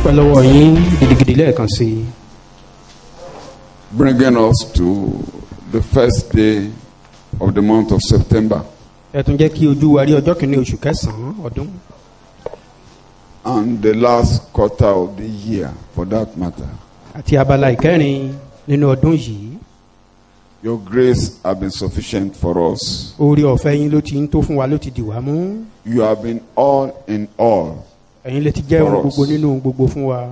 dúpẹ́ lọ́wọ́ yín gidigidi lẹ́ẹ̀kan sí i. Bringing us to the first day of the month of September. Ẹ tún jẹ́ kí ojú wa rí ọjọ́ kìíní oṣù kẹsàn-án ọdún. And the last quarter of the year, for that matter. Àti abala ìkẹrin nínú ọdún yìí. Your grace has been sufficient for us. Oore ọ̀fẹ́ yín ló ti ń tó fún wa, ló ti dì wá mú. You have been all in all. Ẹ̀yin lè ti jẹ́ ohun gbogbo nínú ohun gbogbo fún wa.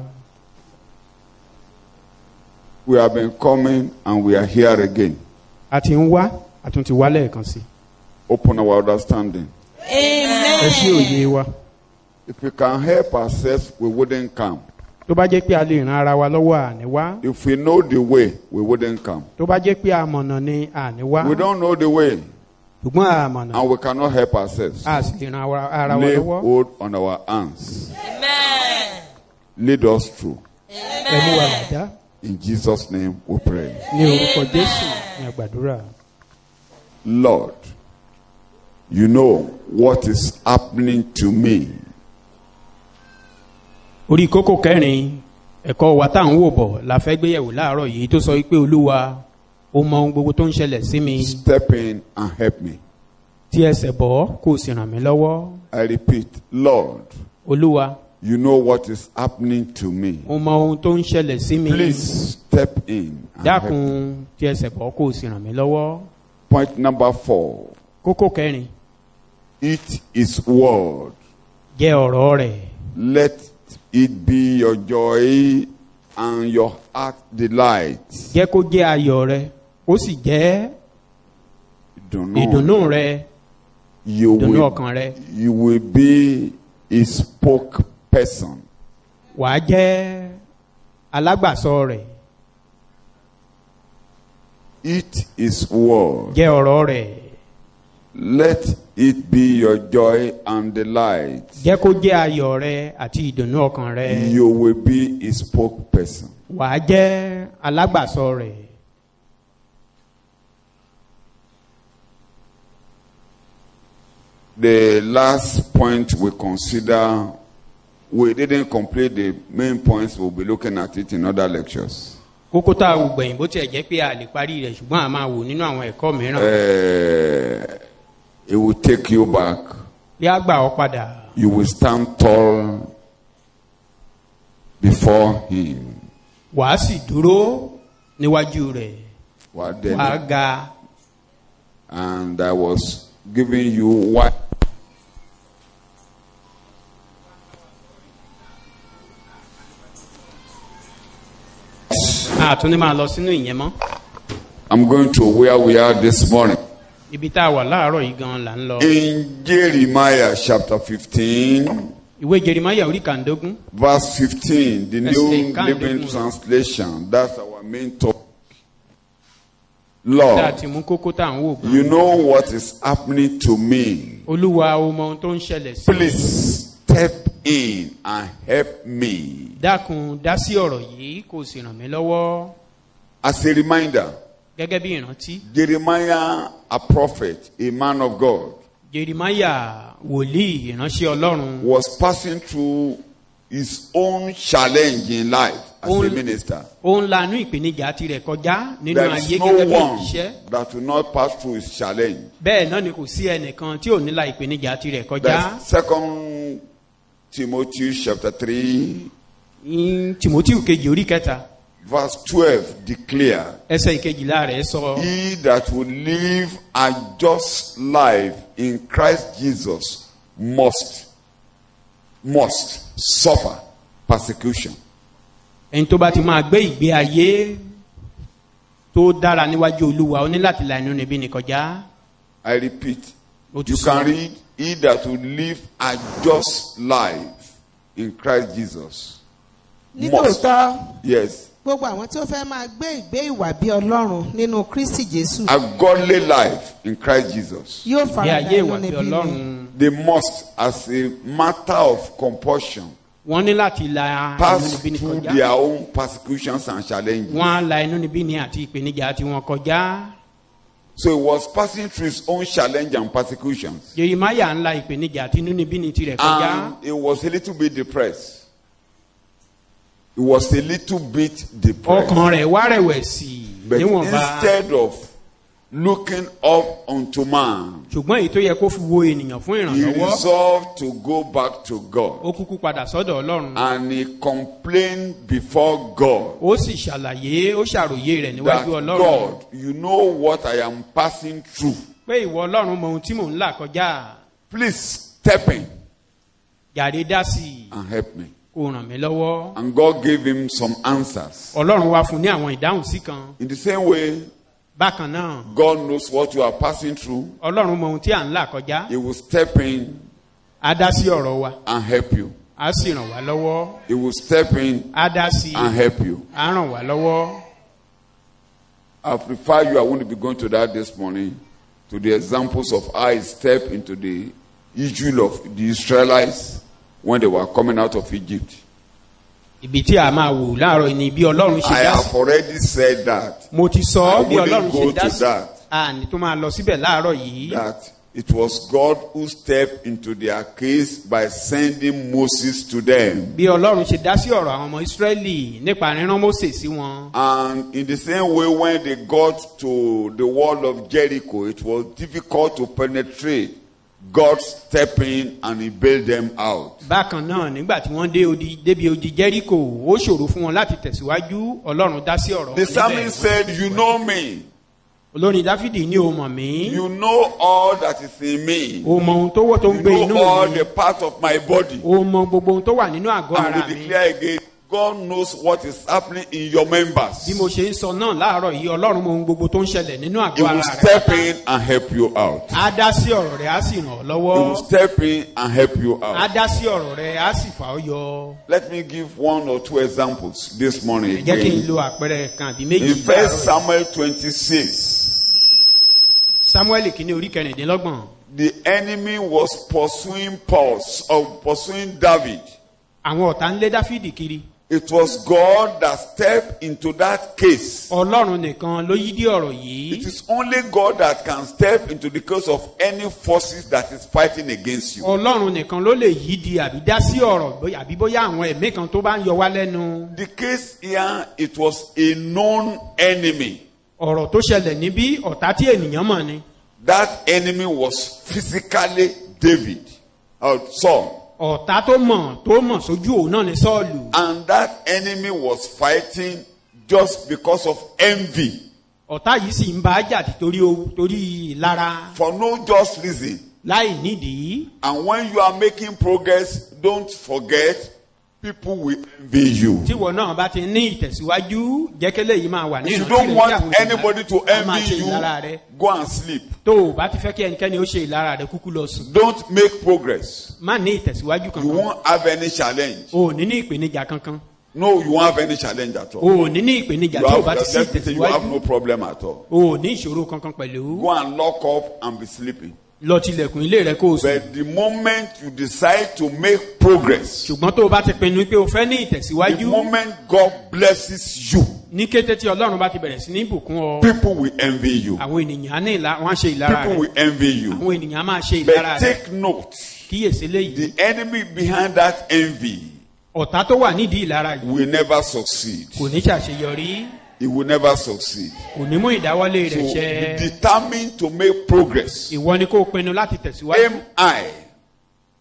We have been coming and we are here again. A ti ń wá, a tún ti wá lẹ́ẹ̀kan sí. Open our understanding. Amen. Ẹ ṣí òye wa. If we can help ourselves, we wouldn't come. Tó bá jẹ́ pé a lè ran ara wa lọ́wọ́ àní wá. If we know the way, we wouldn't come. Tó bá jẹ́ pé a mọ̀nà ni àní wá. We don't know the way. Ṣùgbọ́n a mọ̀nà. And we cannot help ourselves. A sì lè ran ara wa Lay lọ́wọ́. hold on our hands. Amen. Lead us through. Ẹ mú wa làjá. In Jesus' name we pray. Ní orúkọ Jésù ní àgbàdúrà. Lord, you know what is happening to me. Orí kókó kẹrin ẹ̀kọ́ wa tá à ń wò bọ̀ la fẹ́ gbéyẹ̀wò láàárọ̀ yìí tó sọ pé Olúwa ó mọ ohun gbogbo tó ń ṣẹlẹ̀ sí mi. Step in and help me. Tí ẹsẹ̀ bọ̀ kó o sì ràn mí lọ́wọ́. I repeat, Lord, Olúwa you know what is happening to me. ó mọ ohun tó ń ṣẹlẹ̀ sí mi. Please step in and help me. Dákun tí ẹsẹ̀ bọ̀ kó o sì ràn mí lọ́wọ́. Point number 4. Kókó kẹrin It is word. jẹ́ ọ̀rọ̀ rẹ̀. Let it be your joy and your heart delight. Jẹ́ kó jẹ́ ayọ̀ rẹ ó sì jẹ́ ìdùnnú rẹ, ìdùnnú ọkàn rẹ. You will be a spokesperson. Wàá jẹ́ alágbàsọ rẹ̀. It is word. Jẹ́ ọ̀rọ̀ rẹ̀. Let it be your joy and delight. Jẹ́ kó jẹ́ ayọ̀ rẹ àti ìdùnnú ọkàn rẹ. You will be a spokesperson. Wàá jẹ́ alágbàsọ rẹ̀. The last point we consider, we didn't complete the main points. We'll be looking at it in other lectures. Kókó tá a wò gbẹ̀yìn bó tiẹ̀ jẹ́ pé a lè parí rẹ̀ ṣùgbọ́n a máa wò nínú àwọn ẹ̀kọ́ mìíràn. It will take you back. Bí a gbà ọ́ padà. You will stand tall before him. Wàá sì dúró níwájú rẹ̀. Wàá ga. And I was giving you what. Àtúndì máa lọ sínú ìyẹn mọ́. I'm going to where we are this morning. Ibi tá a wà láàárọ̀ yìí gan-an là ń lọ. In Jeremiah chapter 15. Ìwé Jeremiah orí kàndógún. Verse 15, the New Living Translation. That's our main topic. Lord, you know what is happening to me. Olúwa ó mọ ohun tó ń ṣẹlẹ̀ sí mi. Please step in and help me. Dákun dá sí ọ̀rọ̀ yìí kó sì ràn mí lọ́wọ́. As a reminder, gẹ́gẹ́ bí ìrántí. Jeremiah, a prophet, a man of God, Jeremiah wòlíì ìránṣẹ́ Ọlọ́run, was passing through his own challenge in life as a minister. Ó ń lanú ìpèníjà tirẹ̀ kọjá nínú There ayé is no gẹ́gẹ́ bí one òṣìṣẹ́. that will not pass through his challenge. Bẹ́ẹ̀ náà ni kò sí ẹnìkan tí ò ní la ìpèníjà tirẹ̀ kọjá. That's 2 Timothy chapter 3. Timothy kejì orí kẹta. Verse 12 declare. Ẹsẹ̀ ìkejìlá rẹ̀ sọ. He that will live a just life in Christ Jesus must suffer persecution. Ẹni tó bá ti máa gbé ìgbé ayé tó dára níwájú Olúwa ó ní láti la inú níbí ní kọjá. I repeat, you can read, he that will live a just life in Christ Jesus must. Yes. Gbogbo àwọn tí ó fẹ́ máa gbé ìgbé ìwà bí Ọlọ́run nínú Kristi Jésù. A godly life in Christ Jesus. Yóò faradà inú níbí ni. They must, as a matter of compulsion, wọ́n ní láti la pass through their own persecutions and challenges. Wọ́n á la inú níbí ni àti ìpèníjà tí wọ́n kọjá. So he was passing through his own challenge and persecutions. Jeremiah ń la ìpèníjà àti inú níbí ni tirẹ̀ kọjá. And he was a little bit depressed. He was a little bit depressed. ọkàn rẹ̀ wá rẹ̀wẹ̀sì But níwọ̀nba. instead of looking up unto man, ṣùgbọ́n èyí tó yẹ kó fi wo ènìyàn fún he ìrànlọ́wọ́ resolved to go back to God. ó kúkú padà sọ́dọ̀ ọlọ́run. And he complained before God ó sì ṣàlàyé ó ṣàròyé rẹ̀ that níwájú ọlọ́run. God, you know what I am passing through. pé ìwọ ọlọ́run mọ ohun tí mò ń là kọjá. Please step in jàre dá sí i and help me. kó ràn mí lọ́wọ́. And God gave him some answers. ọlọ́run wá fún ní àwọn ìdáhùn sí kan. In the same way, bákan náà God knows what you are passing through. ọlọ́run mọ ohun tí à ń là kọjá. He will step in á dá sí ọ̀rọ̀ wa and help you. á sì ràn wá lọ́wọ́. He will step in á dá sí i and help you. á ràn wá lọ́wọ́. I prefer you, I want to be going to that this morning, to the examples of how he stepped into the issue of the Israelites when they were coming out of Egypt. ibi tí a máa wò láàárọ̀ ni bí ọlọ́run ṣe I dá sí. have already said that. mo ti sọ I ọ́ bí ọlọ́run wouldn't go ṣe dá to sí. that. àní tó máa lọ síbẹ̀ láàárọ̀ yìí. That it was God who stepped into their case by sending Moses to them. bí ọlọ́run ṣe dá sí ọ̀rọ̀ àwọn ọmọ Ísírẹ́lì nípa rírán Mósè sí wọn. And in the same way, when they got to the wall of Jericho, it was difficult to penetrate. God stepped in and he bailed them out. bákan náà nígbà tí wọ́n débi odi Jẹ́ríkò ó ṣòro fún wọn láti tẹ̀síwájú ọlọ́run dá sí ọ̀rọ̀ The psalmist said, you know me. olórin Dáfídì ní o mọ̀ mí. You know all that is in me. o mọ ohun tó wọ́ tó ń You gbé inú know all mi. the parts of my body. o mọ gbogbo ohun tó wà nínú àgọ́ And ara we mi. declare again, God knows what is happening in your members. bí mo ṣe ń sọ náà láàárọ̀ yìí ọlọ́run mọ ohun gbogbo tó ń ṣẹlẹ̀ nínú He àgọ́ will ara step rẹ̀. in and help you out. á dá sí ọ̀rọ̀ rẹ̀ á sì ràn ọ́ He lọ́wọ́. will step in and help you á out. dá sí ọ̀rọ̀ rẹ̀ á sì fà ọ́ yọ. Let me give one or two examples this morning jẹ́ kí n again. lo àpẹẹrẹ kan àbí méjì. In 1 Samuel 26, Samuel kìíní orí kẹrìndínlọ́gbọ̀n. the enemy was pursuing pursuing David. àwọn ọ̀tá ń lé Dáfídì kiri. It was God that stepped into that case. ọlọ́run nìkan ló yí dí ọ̀rọ̀ It yìí. is only God that can step into the case of any forces that is fighting against you. ọlọ́run nìkan ló lè yí di àbí dá sí ọ̀rọ̀ àbí bóyá àwọn ẹ̀mí kan tó bá ń yọ wá lẹ́nu. The case here, it was a known enemy. ọ̀rọ̀ tó ṣẹlẹ̀ níbí ọ̀tá tí ènìyàn mọ̀ ni. That enemy was physically David, Saul. ọ̀tá tó mọ̀ sójú òun náà ni Sọ́ọ̀lù. And that enemy was fighting just because of envy. ọ̀tá yìí sì ń bá a jà torí ìlara For no just reason. láì nídìí. And when you are making progress, don't forget, people will envy you. tíwọ náà bá ti ní ìtẹ̀síwájú jẹ́kẹ́lẹ́ yìí máa wà ní If you ìrántí don't rẹ̀ want kí àwọn ènìyàn anybody to máa envy ṣe ìlara you, rẹ̀. go and sleep. tó o bá ti fẹ́ kí ẹnikẹ́ni ó ṣe ìlara rẹ̀ kúkú lọ sùn. Don't make progress. má ní ìtẹ̀síwájú You kankan. won't have any challenge. o ò ní ní ìpèníjà kankan. No, you won't have any challenge at o all. ò ní ní ìpèníjà You tí o have, bá ti sí definitely, you have ìtẹ̀síwájú. no problem at all. o ò ní ìṣòro kankan pẹ̀lú. Go and lock up and be sleeping. lọ tilẹ̀kùn ilé rẹ kó o sùn. But the moment you decide to make progress, ṣùgbọ́n tó o bá ti pinnu pé o fẹ́ ní the ìtẹ̀síwájú. moment God blesses you, ní kété tí ọlọ́run bá ti bẹ̀rẹ̀ sí ní ìbùkún ọ. people will envy you. àwọn ènìyàn á ní wọ́n á ṣe ìlara People rẹ̀. will envy you. àwọn ènìyàn á máa ṣe ìlara But rẹ̀. take note, kíyèsí léyìí. the enemy behind that envy ọ̀tá tó wà nídìí ìlara yìí will never succeed. kò ní ṣàṣeyọrí. He will never succeed. kò ní mú ìdáwọ́lé So rẹ̀ be ṣẹ. determined to make progress. ìwọ ni kó o pinnu láti tẹ̀síwájú. Aim high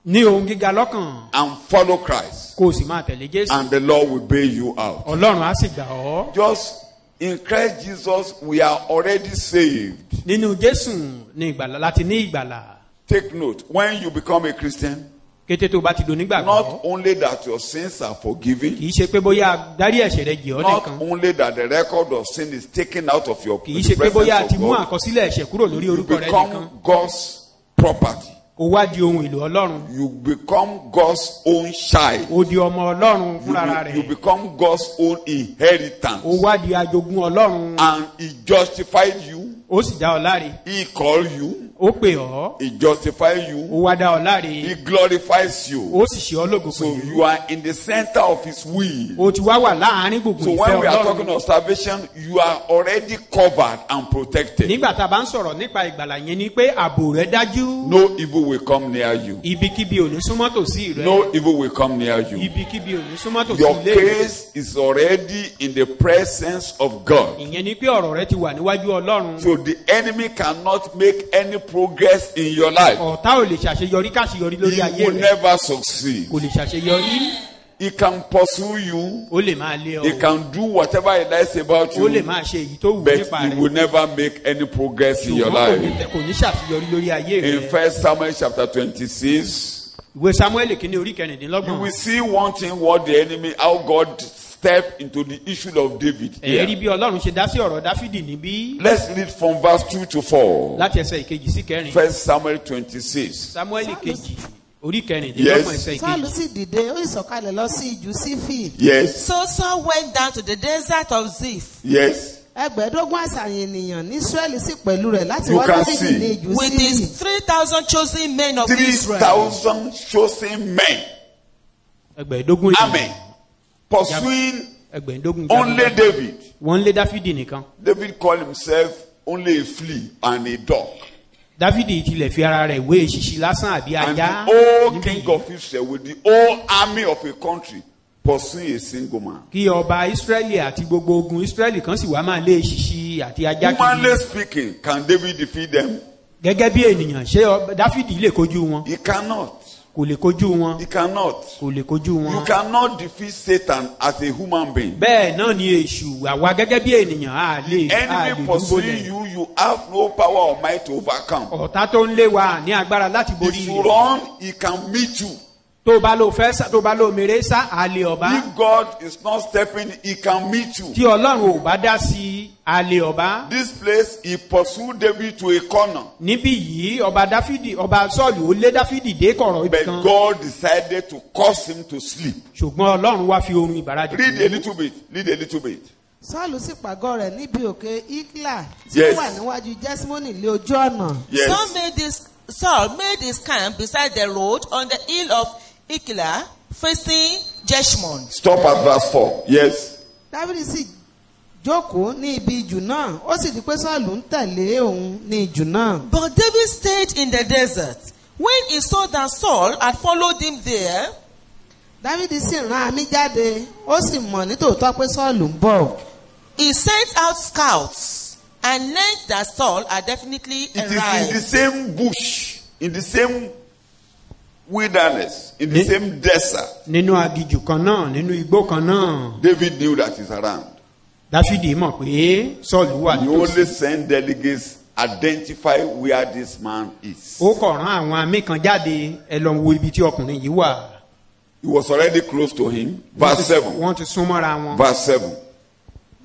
ní ohun gíga lọ́kàn. and follow Christ, kó o sì máa tẹ̀lé Jésù. and the Lord will bail you out. ọlọ́run á sì gbà ọ́. Just in Christ Jesus, we are already saved. nínú Jésù ní ìgbàlà láti ní ìgbàlà. Take note, when you become a Christian, kété tó bá ti do nígbàgbọ́. not only that your sins are forgiven, kì í ṣe pé bóyá dárí ẹ̀ṣẹ̀ rẹ jì ọ́ not nìkan. only that the record of sin is taken out of your kì í ṣe pé bóyá a ti presence mú of God, àkọsílẹ̀ ẹ̀ṣẹ̀ kúrò lórí you orúkọ rẹ nìkan. become God's property. ó wá di ohun èlò ọlọ́run. You become God's own child. ó di ọmọ ọlọ́run fúnra You rẹ̀. become God's own inheritance. ó wá di ajogún ọlọ́run. And He justified you. ó sì dá ọ láre. He called you. ó pè ọ́, He justifies ó you. wá dá ọ He láre, glorifies you. ó sì ṣe ọ́ lógo So pẹ̀lú. you are in the center of His will. O ti wá wà láàárín So gbùngbùn when ìfẹ́ we are talking Ọlọ́run. of salvation, you are already covered and protected. Nígbà tá a bá ń sọ̀rọ̀ nípa ìgbàlà yẹn ni pé ààbò rẹ dájú. No evil will come near you. Ibikíbi ò ní súnmọ́ tòsí rẹ. No evil will come near you. Ibikíbi ò ní súnmọ́ tòsí Your ilé rẹ. case is already in the presence of God. Ìyẹn ni pé ọ̀rọ̀ rẹ ti wà níwájú Ọlọ́run. So the enemy cannot make any progress in your life. Ọ̀tá ò lè ṣàṣeyọrí káṣeyọrí lórí He ayé will rẹ. never succeed. Kò lè ṣàṣeyọrí. He can pursue you. Ó lè máa lé He ọ. can do whatever he likes about Ó lè you. máa ṣe èyí tó wù But nípa he rẹ. will never make any progress in your Ṣùgbọ́n life. kò ní ṣàṣeyọrí lórí ayé In rẹ. 1 Samuel chapter 26, Ìwé Samuel kìíní orí you kẹrìndínlọ́gbọ̀n. will see one thing what the enemy, how God stepped into the issue of David. Ẹ̀rí Here. bí Ọlọ́run ṣe dá sí ọ̀rọ̀ Dáfídì níbí. Let's read from verse 2 to 4. Láti ẹsẹ̀ ìkejì sí kẹrin. 1 Samuel 26. Samuel kejì orí kẹrìndínlọ́gbọ̀n Yes. ẹsẹ̀ Sọ́ọ̀lù ìkejì. sì dìde ó sì sọ̀kalẹ̀ lọ sí ìjù Sífì. Yes. So Saul went down to the desert of Ziph Yes. Ẹgbẹ̀ẹ́dógún àṣàyàn ènìyàn ní Ísírẹ́lì sì pẹ̀lú rẹ̀ láti You wá can Dáfídì see. ní ìjù with Sífì. his 3,000 chosen men of Israel. 3,000 chosen men. Ẹgbẹ̀ẹ́dógún Amen. Pursuing Ẹgbẹ̀ẹ́dógún only David. Wọ́n ń lé Dáfídì nìkan. David called himself only a flea and a dog. Dáfídì tilẹ̀ fi ara rẹ̀ wé eṣinṣin lásán àbí And ajá. the whole Níbí king of Israel with the whole army of a country pursuing a single man. kí ọba Ísírẹ́lì àti gbogbo ogun Ísírẹ́lì kan sì wá máa lé eṣinṣin àti ajá Humanly kiri. speaking, can David defeat them? Gẹ́gẹ́ bí ènìyàn ṣé Dáfídì lè kojú wọn? He cannot. Kò lè kojú wọn. He cannot. Kò lè kojú You wọn. cannot defeat Satan as a human being. Bẹ́ẹ̀ náà ni èṣù àwa gẹ́gẹ́ bí ènìyàn á lè Enemy pursuing you, you have no power or might to overcome. Ọ̀tá tó ń lé wa ní agbára láti borí If you rẹ̀. run, he can meet you. Tó bá ló fẹ́ sá tó bá ló mèrè sá á lé ọba. If God is not stepping, he can meet you. Tí Ọlọ́run ò bá dá sí á lé ọba. This place, he pursued David to a corner. Níbí yìí ọba Sọ́ọ̀lù ó lé Dáfídì dé kọ̀rọ̀ ibì But kan. God decided to cause him to sleep. Ṣùgbọ́n Ọlọ́run wá fi orun ìbàràdì Read a little bit. Read a little bit. Sọ́ọ̀lù sì pàgọ́ rẹ̀ níbi òkè Ikla tí ó Yes. wà níwájú Jẹ́símónì lé ojú ọ̀nà. Yes. Saul made his camp beside the road on the hill of Ikla, facing Jeshimon. Stop at verse 4. Yes. Dáfídì sì jókòó ní ibi ìjù náà ó sì di pé Sọ́ọ̀lù ń tẹ̀lé òun ní ìjù náà. But David stayed in the desert. When he saw that Saul had followed him there, Dáfídì sì rán àmì jáde ó sì mọ̀ nítòótọ́ pé Sọ́ọ̀lù ń bọ̀. he sent out scouts and learned that Saul had definitely It is in the arrived. same bush, in the same wilderness, in the same desert. nínú aginjù kan náà nínú igbó kan náà. David knew that he's around. Dáfídì mọ̀ pé Sọ́ọ̀lù wà He nítòsí. only sent delegates, identify where this man is. Ó kọ̀ rán àwọn amí kan jáde ẹ lọ wo ibi tí ọkùnrin yìí wà. He was already close to him. Verse 7. Wọ́n ti sún mọ́ra wọn. Verse 7.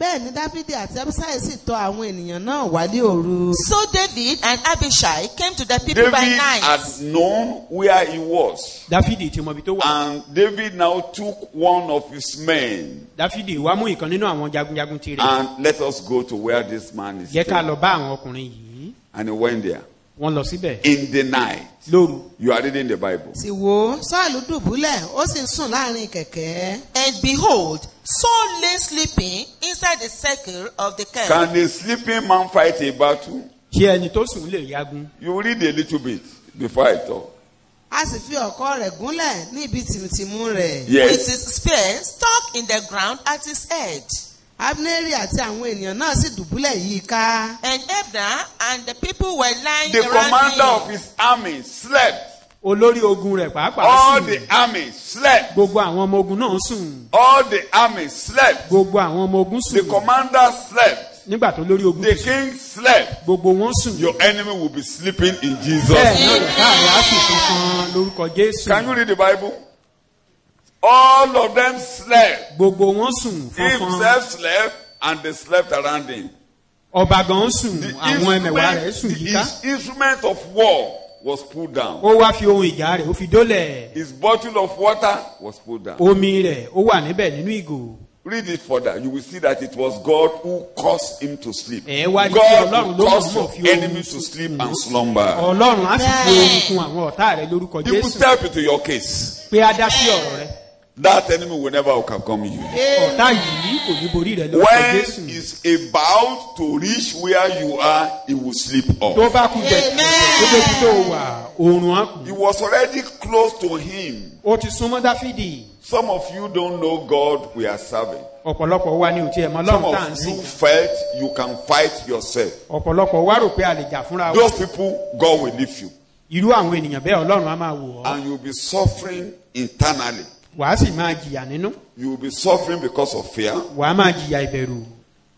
Bẹ́ẹ̀ ni Dáfídì àti Abísáì sì tọ̀ àwọn ènìyàn náà wá ní òru. So David and Abishai came to the people David by night. had known where he was. Dáfídì ti mọ ibi tó wà. And David now took one of his men. Dáfídì wá mú ìkan nínú àwọn jagunjagun tirẹ̀. And let us go to where this man is. Jẹ́ ká staying. lọ bá àwọn ọkùnrin yìí. And he went there. Wọ́n lọ síbẹ̀ In the night. lóru. You are reading the Bible. Sì wò ó Sọ́ọ̀lù dùbúlẹ̀ ó sì ń sùn láàrin kẹ̀kẹ́. And behold, Saul lay sleeping inside the circle of the camp. Can a sleeping man fight a battle? Ṣé ẹni tó sùn lè yagun? You read a little bit before I talk. A sì fi ọ̀kọ̀ rẹ̀ gúnlẹ̀ ní ibi tìmùtìmù rẹ̀. With Yes. his spear stuck in the ground at his head. Abneri àti àwọn ènìyàn náà sì dùbúlẹ̀ yí i ká. And Abner and the people were lying The around commander him. of his army slept. Olórí ogun rẹ̀ pàápàá All sùn. the army slept. Gbogbo àwọn ọmọ ogun náà sùn. All the army slept. Gbogbo àwọn ọmọ ogun The sùn. commander slept. Nígbà tó lórí ogun The ti sùn. king slept. Gbogbo wọn sùn. Your enemy will be sleeping in Jesus. Bẹ́ẹ̀ náà lọ́tà rẹ̀ á sùn kankan lórúkọ Jésù. Can you read the Bible? All of them slept. Gbogbo wọn sùn He fanfan. himself slept and they slept around him. Ọba gan sùn, The àwọn ẹmẹ̀wà rẹ̀ sùn yíká. his instrument of war was pulled down. Ó wá fi ohun ìjà rẹ̀ ó fi dólẹ̀. His bottle of water was pulled down. Omi rẹ̀ ó wà níbẹ̀ nínú ìgò. Read it further. You will see that it was God who caused him to sleep. Wá rí pé God Ọlọ́run will ló cause mọ̀ your fi oorun enemy to sleep and slumber. Ọlọ́run á sì fi oorun kun àwọn ọ̀tá rẹ lórúkọ He will Jésù step into your case. pé á dá sí ọ̀rọ̀ rẹ. That enemy will never overcome you. Ọ̀tá yìí kò ní borí rẹ lórúkọ When Jésù. he's about to reach where you are, he will sleep Tó off. bá kú jẹ tó débi tó wà oorun á kù. He was already close to him. Ó ti súnmọ́ Dáfídì. Some of you don't know God we are serving. Ọ̀pọ̀lọpọ̀ wa ni ò tiẹ̀ mọ Some Ọlọ́run tá à ń of sìn. you felt you can fight yourself. Ọ̀pọ̀lọpọ̀ wa rò pé a lè jà fúnra wa. Those people, God will leave you. Irú àwọn ènìyàn bẹ́ẹ̀ Ọlọ́run á máa wò ọ́. And you'll be suffering internally. Wàá sì máa jìyà nínú. You will be suffering because of fear. Wàá máa jìyà ìbẹ̀rù.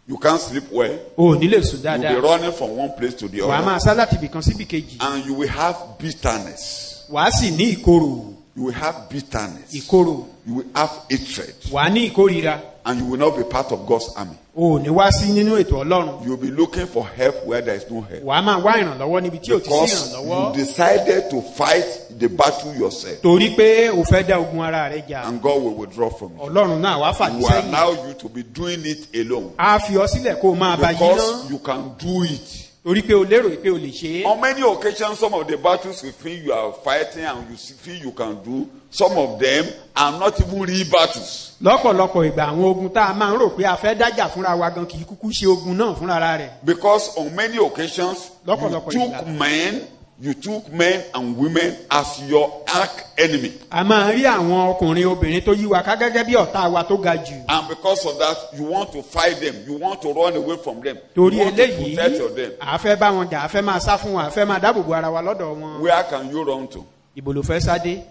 You can't sleep well. O ò ní lè sùn You'll be dáadáa. running from one place to the Wàá other. máa sá láti ibìkan síbì kejì. And you will have bitterness. Wàá sì ní ìkorò. You will have bitterness. Ìkorò. You will have hatred. Wàá ní ìkórira. And you will not be part of God's army. O ò ní wá sí nínú ètò Ọlọ́run. You will be looking for help where there is no help. Wàá máa wá ìrànlọ́wọ́ níbi tí ò ti sí Because you ìrànlọ́wọ́. decided to fight the battle yourself. Torí pé o fẹ́ dá ogun ara rẹ jà. And God will withdraw from you. Ọlọ́run náà wàá fà He ní will sẹ́yìn. allow you to be doing it alone. A fi ọ sílẹ̀ kó o máa bá yí Because náà. you can do it. Torí pé o lérò pé o lè ṣe é. On many occasions, some of the battles you feel you are fighting and you feel you can do, some of them are not even real battles. Lọ́pọ̀lọpọ̀ ìgbà àwọn ogun tá a máa ń rò pé a fẹ́ dájà fúnra wa gan kì í kúkú ṣe ogun náà fúnra rẹ̀. Because on many occasions, Lọ́pọ̀lọpọ̀ ìgbà. you took men and women as your arch enemy. A máa ń rí àwọn ọkùnrin obìnrin tó yí wa ká gẹ́gẹ́ bí ọ̀tá wa tó ga jù. And because of that, you want to fight them. You want to run away from them. Torí You want to eléyìí protect them. a fẹ́ bá wọn jà a fẹ́ máa sá fún wọn a fẹ́ máa dáàbò bo ara wa lọ́dọ̀ wọn. Where can you run to? Ibo ló fẹ́ sáde?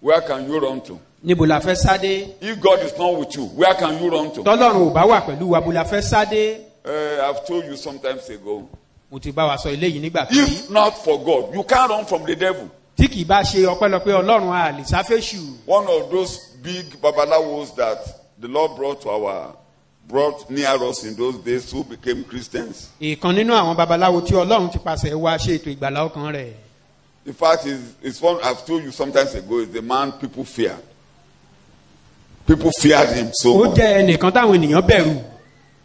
Where can you run to? Níbo la fẹ́ sáde? If God is not with you, where can you run to? Tọ́lọ́run ò bá wà pẹ̀lú wa bó la fẹ́ sáde? I've told you sometimes ago. Mo ti bá wa sọ eléyìí nígbà kan. If not for God, you can't run from the devil. Tí kì í bá ṣe ọpẹ́lọpẹ́ Ọlọ́run a lè sáfẹ́ṣù. One of those big babalawos that the Lord brought near us in those days who became Christians. Ìkan nínú àwọn babaláwo tí Ọlọ́run ti pàṣẹ wá ṣe ètò ìgbàlá ọkàn rẹ̀. In fact, it's one I've told you sometimes ago. Is the man people fear. People feared him so Ó much. jẹ́ ẹnìkan táwọn ènìyàn bẹ̀rù.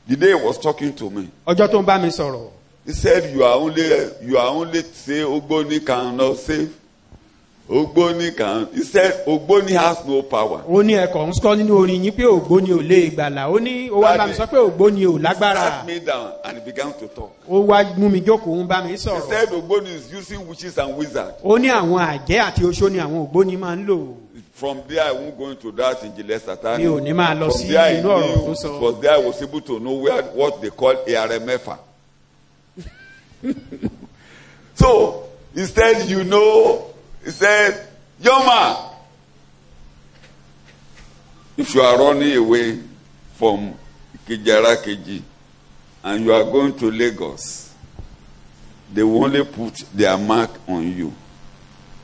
The day he was talking to me, Ọjọ́ tó ń bá mi sọ̀rọ̀. he said, "You are only say Ogboni cannot save. Ogboni can." He said, "Ogboni has no power." Ó ní ẹ̀kọ́ ń sọ nínú orin yín pé ògbóni ò lè gbàlà. Ó ní ó wá bá mi sọ pé ògbóni ò lágbára. Sat me down and he began to talk. Ó wá mú mi jókòó ń bá mi He sọ̀rọ̀. said, "Ogboni is using witches and wizards." Ó ní àwọn àjẹ́ àti oṣó ni àwọn ògbóni máa ń lò. From there, I won't go into that in Gillette Satan. Mi ò ní máa lọ From sí there, I inú ọ̀rọ̀ knew, tó sọ. because there I was able to know what they call ARMFA. So, he said, he said, "Young man, if you are running away from Kijara Keji and you are going to Lagos, they will only put their mark on you."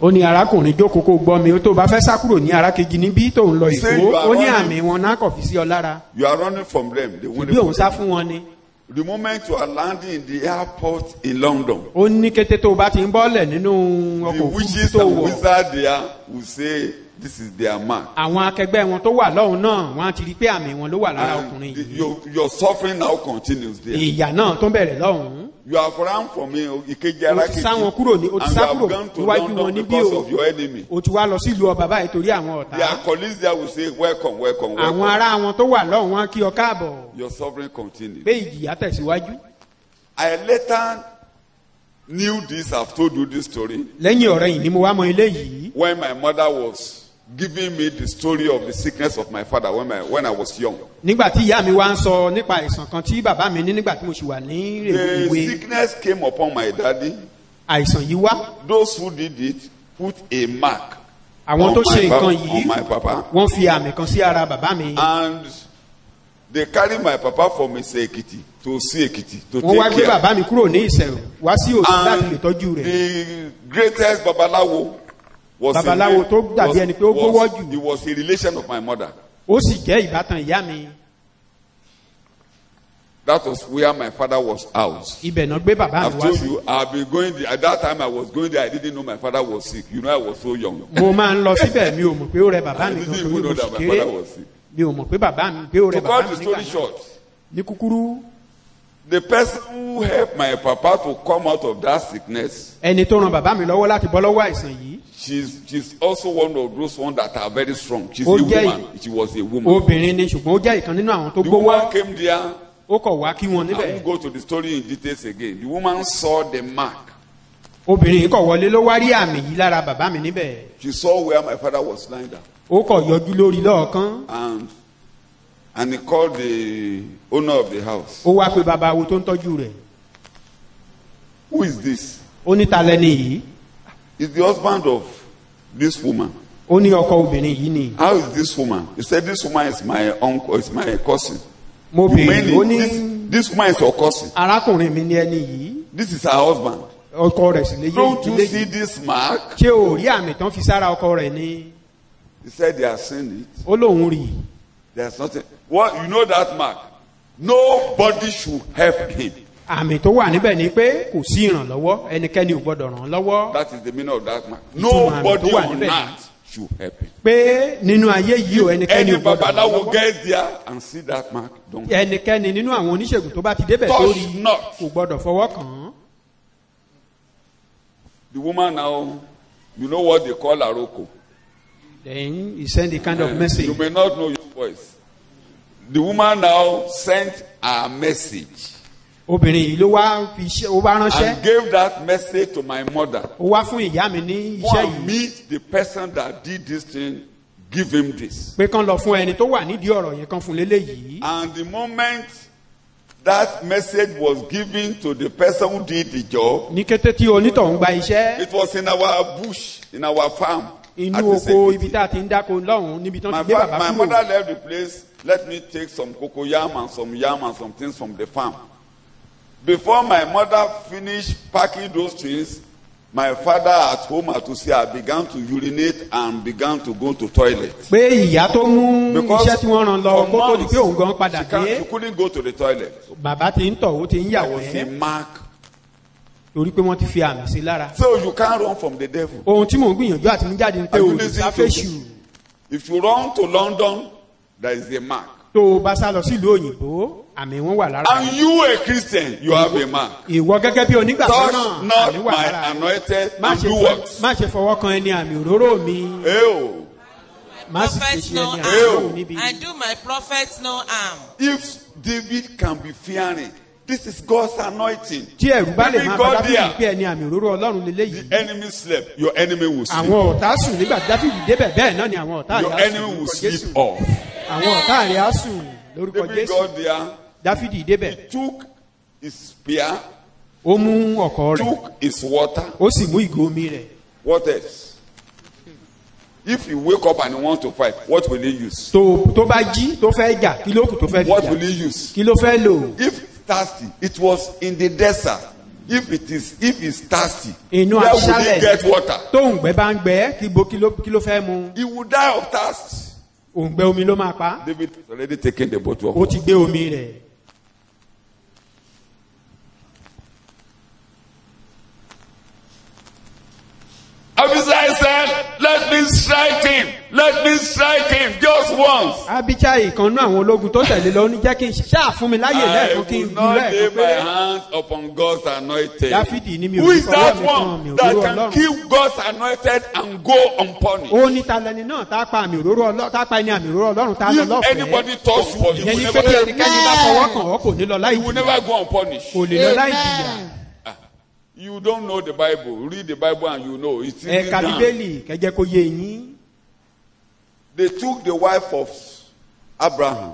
Ó ní arákùnrin jókòó kó gbọ́ mi ó tó bá fẹ́ sá kúrò ní arákejì níbí tó ń lọ Say Èkó. you are Ó ní running. àmì wọn náà kọ̀ fi sí ọ lára. You are running from them. They will Bí òun only sá put fún wọn ni. the moment you are landing in the airport in London, Ó ní kété tó o bá ti ń bọ́lẹ̀ nínú the ọkọ̀ òfurufú witches tó and wọ̀. wizards there will say this is their mark. Àwọn akẹgbẹ́ wọn tó wà lọ́hùn náà wọ́n á ti rí pé àmì wọn ló wà lára And ọkùnrin yìí. your suffering now continues there. Ìyà náà tó ń bẹ̀rẹ̀ lọ́hùn. You have run from me, Ikeji O ti sá wọn kúrò ní o ti and you sá have kúrò gone to níwájú wọn London níbí because o. of your enemy. O ti wá lọ sílùú ọba báyìí torí àwọn Their ọ̀tá. colleagues there will say, "Welcome, welcome, Àwọn welcome." ará wọn tó wà lọ́hùn wọn kí ọ káàbọ̀. Your suffering continues. Pé ìjìyà tẹ̀síwájú. I later knew this. I've told you this story. Lẹ́yìn ọ̀rẹ́ yìí ni mo wá mọ ilé yìí. When my mother was giving me the story of the sickness of my father when I was young. Nígbà tí ìyá mi wá ń sọ nípa àìsàn kan tí bàbá mi ní nígbà tí mo ṣì wà ní The ìwé. sickness came upon my daddy. Àìsàn yìí wá. Those who did it put a mark Àwọn tó ṣe nǹkan on yìí my papa. wọ́n fi àmì kan sí ara bàbá mi. And they carried my papa from Ise-Ekiti to Si-Ekiti to Wọ́n wá take gbé care. bàbá mi kúrò ní Ìsẹ̀rù wá sí Òṣù láti lè And tọ́jú rẹ̀. the greatest babalawo was Babaláwo tó dàbí ẹni pé ó gbówó jù. he was a relation of my mother. Ó sì jẹ́ ìbátan ìyá mi. That was where my father was housed. Ibẹ̀ náà gbé bàbá I've mi wá told sí. you, I've been going there. At that time I was going there, I didn't know my father was sick. You know, I was so young. Mo máa ń lọ síbẹ̀ mi ò mọ̀ pé ó rẹ bàbá I mi didn't gan even torí know mo that sì my kéré. father was sick. mi ò mọ̀ pé bàbá mi pé ó rẹ To bàbá cut mi the nígbà story náà. short, Ní kúkúrú, the person who helped my papa to come out of that sickness, ẹni tó ran bàbá mi lọ́wọ́ láti bọ́ lọ́wọ́ àìsàn yìí, she's also one of those ones that are very strong. She's a Ó jẹ́- woman. She was a woman. obìnrin ni ṣùgbọ́n ó jẹ́ ìkan nínú àwọn tó The gbówó. woman came there. Ó kọ̀ wá kí wọn I níbẹ̀. won't go to the story in details again. The woman saw the mark. Obìnrin yìí kọ̀ wọlé ló wá rí àmì yìí lára bàbá mi níbẹ̀. She saw where my father was lying down. Ó kọ̀ yọjú lórí lọ́ọ̀kan. And he called the owner of the house. Ó wá pe bàbá wo tó ń tọ́jú rẹ̀. Who is this? Ó ní ta lẹni yìí. He's the husband of this woman. Ó ní ọkọ obìnrin yìí ni. How is this woman? He said, this woman is my uncle, is my cousin. Mo You béèrè mean ó ní this woman is your cousin. arákùnrin mi ní ẹni yìí. This is her husband. Ọkọ rẹ̀ sì lè yé Don't you ìdílé see yìí. this mark? Ṣé o rí àmì tán fi sára ọkọ rẹ̀ ni? He said they are seeing it. Ó lóun rí i. There's nothing. What you know that mark? Nobody should help him. Àmì tó wà níbẹ̀ ni pé kò sí ìrànlọ́wọ́ ẹnikẹ́ni ò gbọ́dọ̀ ràn án lọ́wọ́. That is the meaning of that mark. Ìtumọ̀ àmì tó Nobody wà on níbẹ̀ ni. earth should help him. Pé nínú ayé yìí ò ẹnikẹ́ni Any ò gbọ́dọ̀ ràn án babalawo lọ́wọ́. gets there and see that mark. Don't. Ẹnikẹ́ni nínú àwọn oníṣègùn tó bá ti débẹ̀ tó Touch rí not. kò gbọ́dọ̀ fọwọ́ kàn án. The woman now, you know what they call Aroko. Then he send a kind of message. You may not know your voice. The woman now sent a message Obìnrin yìí ló wá fi iṣẹ́ ó bá ránṣẹ́. and gave that message to my mother. Ó wá fún ìyá mi ní Go iṣẹ́ and yìí. meet the person that did this thing. Give him this. Pé kán lọ fún ẹni tó wà nídìí ọ̀rọ̀ yẹn kan fún léléyìí. And the moment that message was given to the person who did the job, Ní kété tí onítọ̀hún gba iṣẹ́. it was in our bush, in our farm. Inú at oko Isekiti. ibi tá a ti ń dáko lọ́hùn-ún níbi tán ti gbé bàbá My kúrò. mother left the place. Let me take some cocoyam and some yam and some things from the farm. Before my mother finished packing those things, my father at home at Usia began to urinate and began to go to toilet. Pé ìyá tó mú Because iṣẹ́ tí wọ́n rán lọ for kó tó di months, pé òun gan padà dé. she couldn't go to the toilet. Bàbá ti ń tọ̀ ó ti ń There was a yàwẹ́. mark. Torí pé wọ́n ti fi àmì sí lára. So you can't run from the devil. Ohun tí mò ń gbìyànjú àti mú jáde ni pé Are you olùsáfẹ́sù listening to me? If you run to London, there is a mark. tó o bá sá lọ sílùú òyìnbó àmì wọn wà lára. And you, a Christian, you have a mark. Ìwọ gẹ́gẹ́ bí onígbàgbọ́ Touch náà not àmì wà my lára. anointed Má and ṣe do fọ- what? má ṣe fọwọ́ kan ẹni àmì òróró mi. Ew. Má sì fi Prophet ṣe no ẹni àmì Ew. òróró níbi. And do my prophets no harm. If David can be fearing, this is God's anointing. Tí ẹ̀rù bá lè David máa got bá Dáfídì there. pé ẹni àmì òróró Ọlọ́run leléyìí. The enemy slept. Your enemy will sleep. Àwọn ọ̀tá sùn nígbà tí Dáfídì débẹ̀ bẹ́ẹ̀ náà ni àwọn ọ̀tá Your rẹ̀ á sùn enemy will lórúkọ sleep Jésù. off. Àwọn ọ̀tá rẹ̀ á sùn lórúkọ David Jésù. got there. Dáfídì débẹ̀. Took his spear. Ó mú ọ̀kọ̀ rẹ̀. Took his water. Ó sì mú ìgò omi rẹ̀. What else? If you wake up and you want to fight, what will he use? Tó bá jí tó fẹ́ jà kí ló kù tó fẹ́ fi What jà. will he use? Kí ló fẹ́ lò? If thirsty, it was in the desert. If he's thirsty, Inú where will he aṣálẹ̀ get water? tóùngbẹ bá ń gbẹ kí ló fẹ́ mu. He will die of thirst. Òǹgbẹ omi ló máa pa. David has already taken the bottle of Ó ti gbé omi rẹ̀. Abisai said, let me strike him. Let me strike him just once. Abichai kan náà àwọn ológun tó tẹ̀lé lọ ní jẹ́ kí n ṣáà fún mi láyè I lẹ́ẹ̀kan kí n will lu not lay lẹ́ẹ̀kan my pé hands upon God's anointed. Dáfídì ní mi ò Who ní is fọwọ́ that mi kan mi one ò that róró can Ọlọ́run. kill God's anointed and go unpunished? Ó ní talẹ́ni náà tá a pa àmì òróró Ọlọ́run tá a pa ẹni àmì òróró Ọlọ́run tá a lọ If lọ́fẹ̀ẹ́. anybody touch you, he Ìyẹn will ni never, pé kí ẹnikẹ́ni bá fọwọ́ kàn ọ́ kò ní lọ láì he will jìyà. never go unpunished. Kò lè lọ láì jìyà. You don't know the Bible. Read the Bible and you know. It's in Ẹ̀ka down. Bíbélì kẹjẹ kó yé yín. They took the wife of Abraham.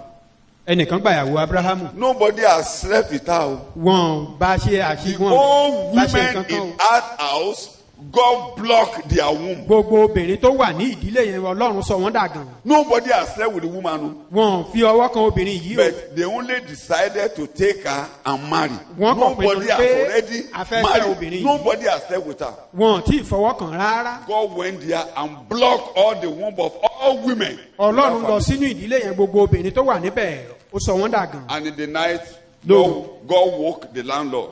Ẹnìkan gbàyàwó Abrahamu. Nobody has slept with her. Wọ́n bá ṣe The àṣìwọ̀n old bá ṣe women nǹkan kan in o. that house, God blocked their womb. Gbogbo obìnrin tó wà ní ìdílé yẹn Ọlọ́run sọ wọ́n dàgàn. Nobody has slept with the woman. Wọ́n fi ọwọ́ kan obìnrin yìí o. But they only decided to take her and marry. Wọ́n kàn pinnu Nobody has pé already a fẹ́ fẹ́ married. obìnrin yìí. Nobody has slept with her. Wọ́n tí ì fọwọ́ kàn rárá. God went there and blocked all the womb of all women. Ọlọ́run lọ sínú ìdílé yẹn gbogbo obìnrin tó wà níbẹ̀ ó sọ wọ́n dàgàn. And in the night, No. God woke the landlord.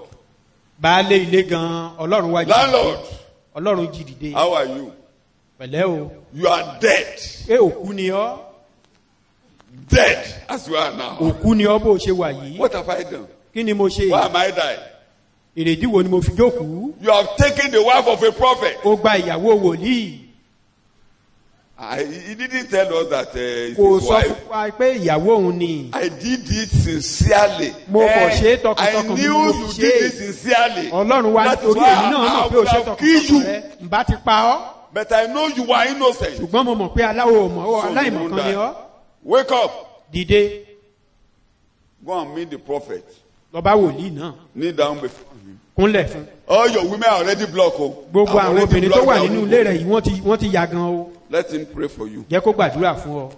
Baálé ilé gan Ọlọ́run wá jí. Landlord, Ọlọ́run jí dìde. how are you? Pẹ̀lẹ́ o. You are dead. Pé òkú ni ọ́. dead as you are now. òkú ni ọ́ bó ṣe wà yìí. What have I done? kí ni mo ṣe? Why am I dying? èrèdí wo ni mo fi jókòó? You have taken the wife of a prophet. ó gba ìyàwó wòlíì. He didn't tell us that it's kò his sọ wife. fún wa pé ìyàwó òun ni. I did it sincerely. Mo kò ṣe é I tọkàntọkàn knew bí mo you fi did ṣe it é. sincerely. ọlọ́run wa That is nítorí why èyí náà mọ̀ I pé ó would ṣe have killed tọkàntọkàn you. rẹ ǹbá ti pa ọ́. But I know you are innocent. ṣùgbọ́n mo mọ̀ pé aláwo mọ̀ ọ́ So you aláìmọ̀kan won't ni die. ọ́. Wake up. dìde Go and meet the prophet. lọ bá wòlíì náà. Kneel down before him. kúnlẹ̀ fún. All your women are already blocked. Oh. gbogbo I've àwọn already obìnrin tó blocked wà their nínú women. ilé rẹ̀ yìí wọ́n ti ya gan o. Let him pray for you. jẹ́ kó gbàdúrà fún ọ.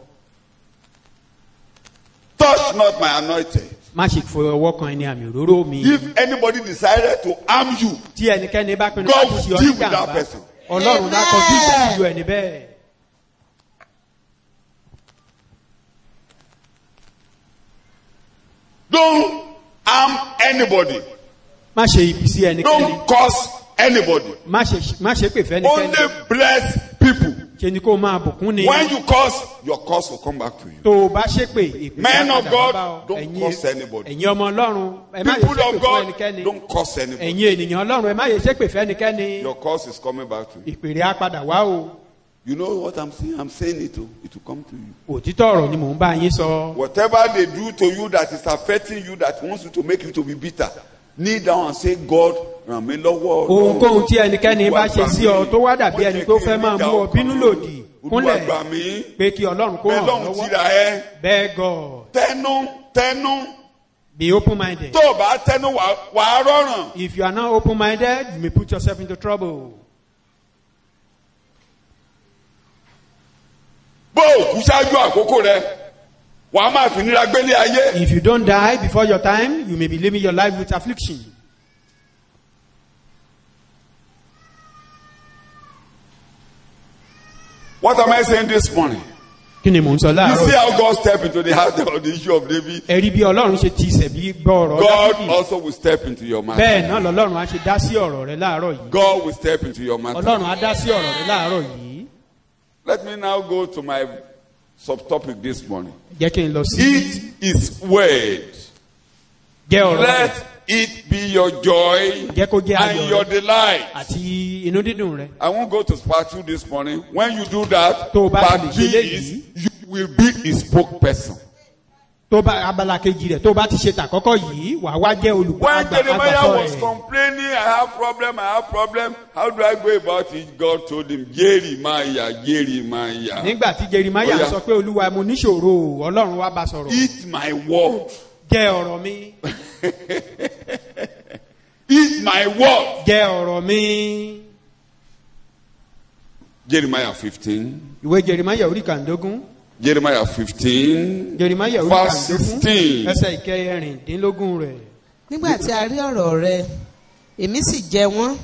Touch not my anointed. má ṣe fi ọwọ́ kan ẹni àmì òróró mi. If anybody decided to harm you, tí ẹnikẹ́ni bá pinnu God láti ṣe will ọ deal ní with that jàǹbá person. ọlọ́run á kọjú ìjà sí ẹni bẹ́ẹ̀. Don't harm anybody. má ṣe ibi sí ẹnikẹ́ni. Don't curse anybody. má ṣe pè fẹ́ ẹnikẹ́ni. Only bless people. ṣe ni kó máa bùkún ni. When you curse, your curse will come back to you. tó o bá ṣe pè ìpè Men of padà God, bá ọ. don't curse anybody. ẹ̀yin ọmọ ọlọ́run ẹ má yẹ People ṣépè of fún God, ẹnikẹ́ni. don't curse anybody. ẹ̀yin ènìyàn ọlọ́run ẹ má yẹ ṣépè fún ẹnikẹ́ni. Your curse is coming back to you. ìpèrè á padà wá o. You know what I'm saying? I'm saying it will come to you. òtítọ́ ọ̀rọ̀ ni mò ń bá yín sọ. Whatever they do to you that is affecting you, that wants you to make you to be bitter, kneel down and say, God, ràn mí lọ́wọ́. ohunkóhun tí ẹnikẹ́ni bá ṣe sí ọ tó wá dàbí ẹni pé ó fẹ́ máa mú ọ bínú lòdì kúnlẹ̀ Olúwa gbà mí. pé kí ọlọ́run kó ràn ọ́ Bẹ́ẹ̀ lọ́hùn lọ́wọ́. tira ẹ. beg God, Tẹnu. be open minded. Tó o bá tẹnu wà á rọrùn. If you are not open minded, you may put yourself into trouble. Bó o kú ṣáájú àkókò rẹ, wà á máa fi nira gbélé ayé. If you don't die before your time, you may be living your life with affliction. What am I saying this morning? Kí ni mò ń sọ You see láàárọ̀? how God stepped into the heart of the issue of David? Ẹ rí bí Ọlọ́run ṣe ti ìṣẹ̀bí gbọ́ ọ̀rọ̀ God Dáfídì. also will step into your matter. Bẹ́ẹ̀ náà lọ́lọ́run á ṣe dá sí ọ̀rọ̀ rẹ láàárọ̀ yìí. God will step into your matter. Ọlọ́run á dá sí ọ̀rọ̀ rẹ láàárọ̀ yìí. Let me now go to my subtopic this morning. Jẹ́ kí n lọ sí It is word. jẹ́ ọ̀rọ̀ rẹ Let it be your joy jẹ́ kó jẹ́ and ayọ̀ your rẹ delight. àti inú dídùn rẹ. I won't go to part 2 this morning. When you do that, Tó o bá part ti lè B ṣe is léyìí. you will be a spokesperson. Tó bá abala kejì rẹ̀ tó bá ti ṣe tàkọ́kọ́ yìí wà wá jẹ́ olùgbọ́ When Jeremiah agbàsọ was rẹ̀. complaining, I have problem. How do I go about it? God told him, Jeremiah. Nígbà tí Jerimaya Ó yá. sọ pé Olúwa mo níṣòro Ọlọ́run wá bá sọ̀rọ̀. Eat my word. Jẹ́ ọ̀rọ̀ mi. Eat my word. Jẹ́ ọ̀rọ̀ mi. Jeremiah 15. Ìwé Jerimaya orí kàndógún. Jeremiah 15. Jerimaya orí Verse kàndógún. 16. Ẹsẹ̀ ìkẹrìndínlógún rẹ̀. nígbà tí a rí ọ̀rọ̀ rẹ èmi sì jẹ wọ́n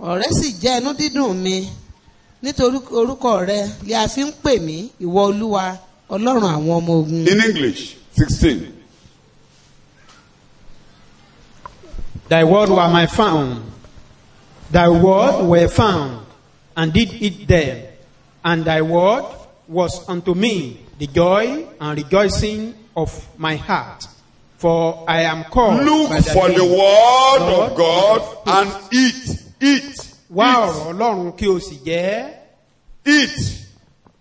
ọ̀rẹ́ sì jẹ́ inú dídùn mi nítorí orúkọ rẹ ni a fi ń pè mí ìwọ Olúwa Ọlọ́run àwọn ọmọ ogun. In English, 16. Thy word were my found. Thy word were found, and did eat them. And thy word was unto me the joy and rejoicing of my heart. For I am called Look by thy for name. the word Lord, of God and eat. Wá ọ̀rọ̀ Ọlọ́run kí o sì Eat.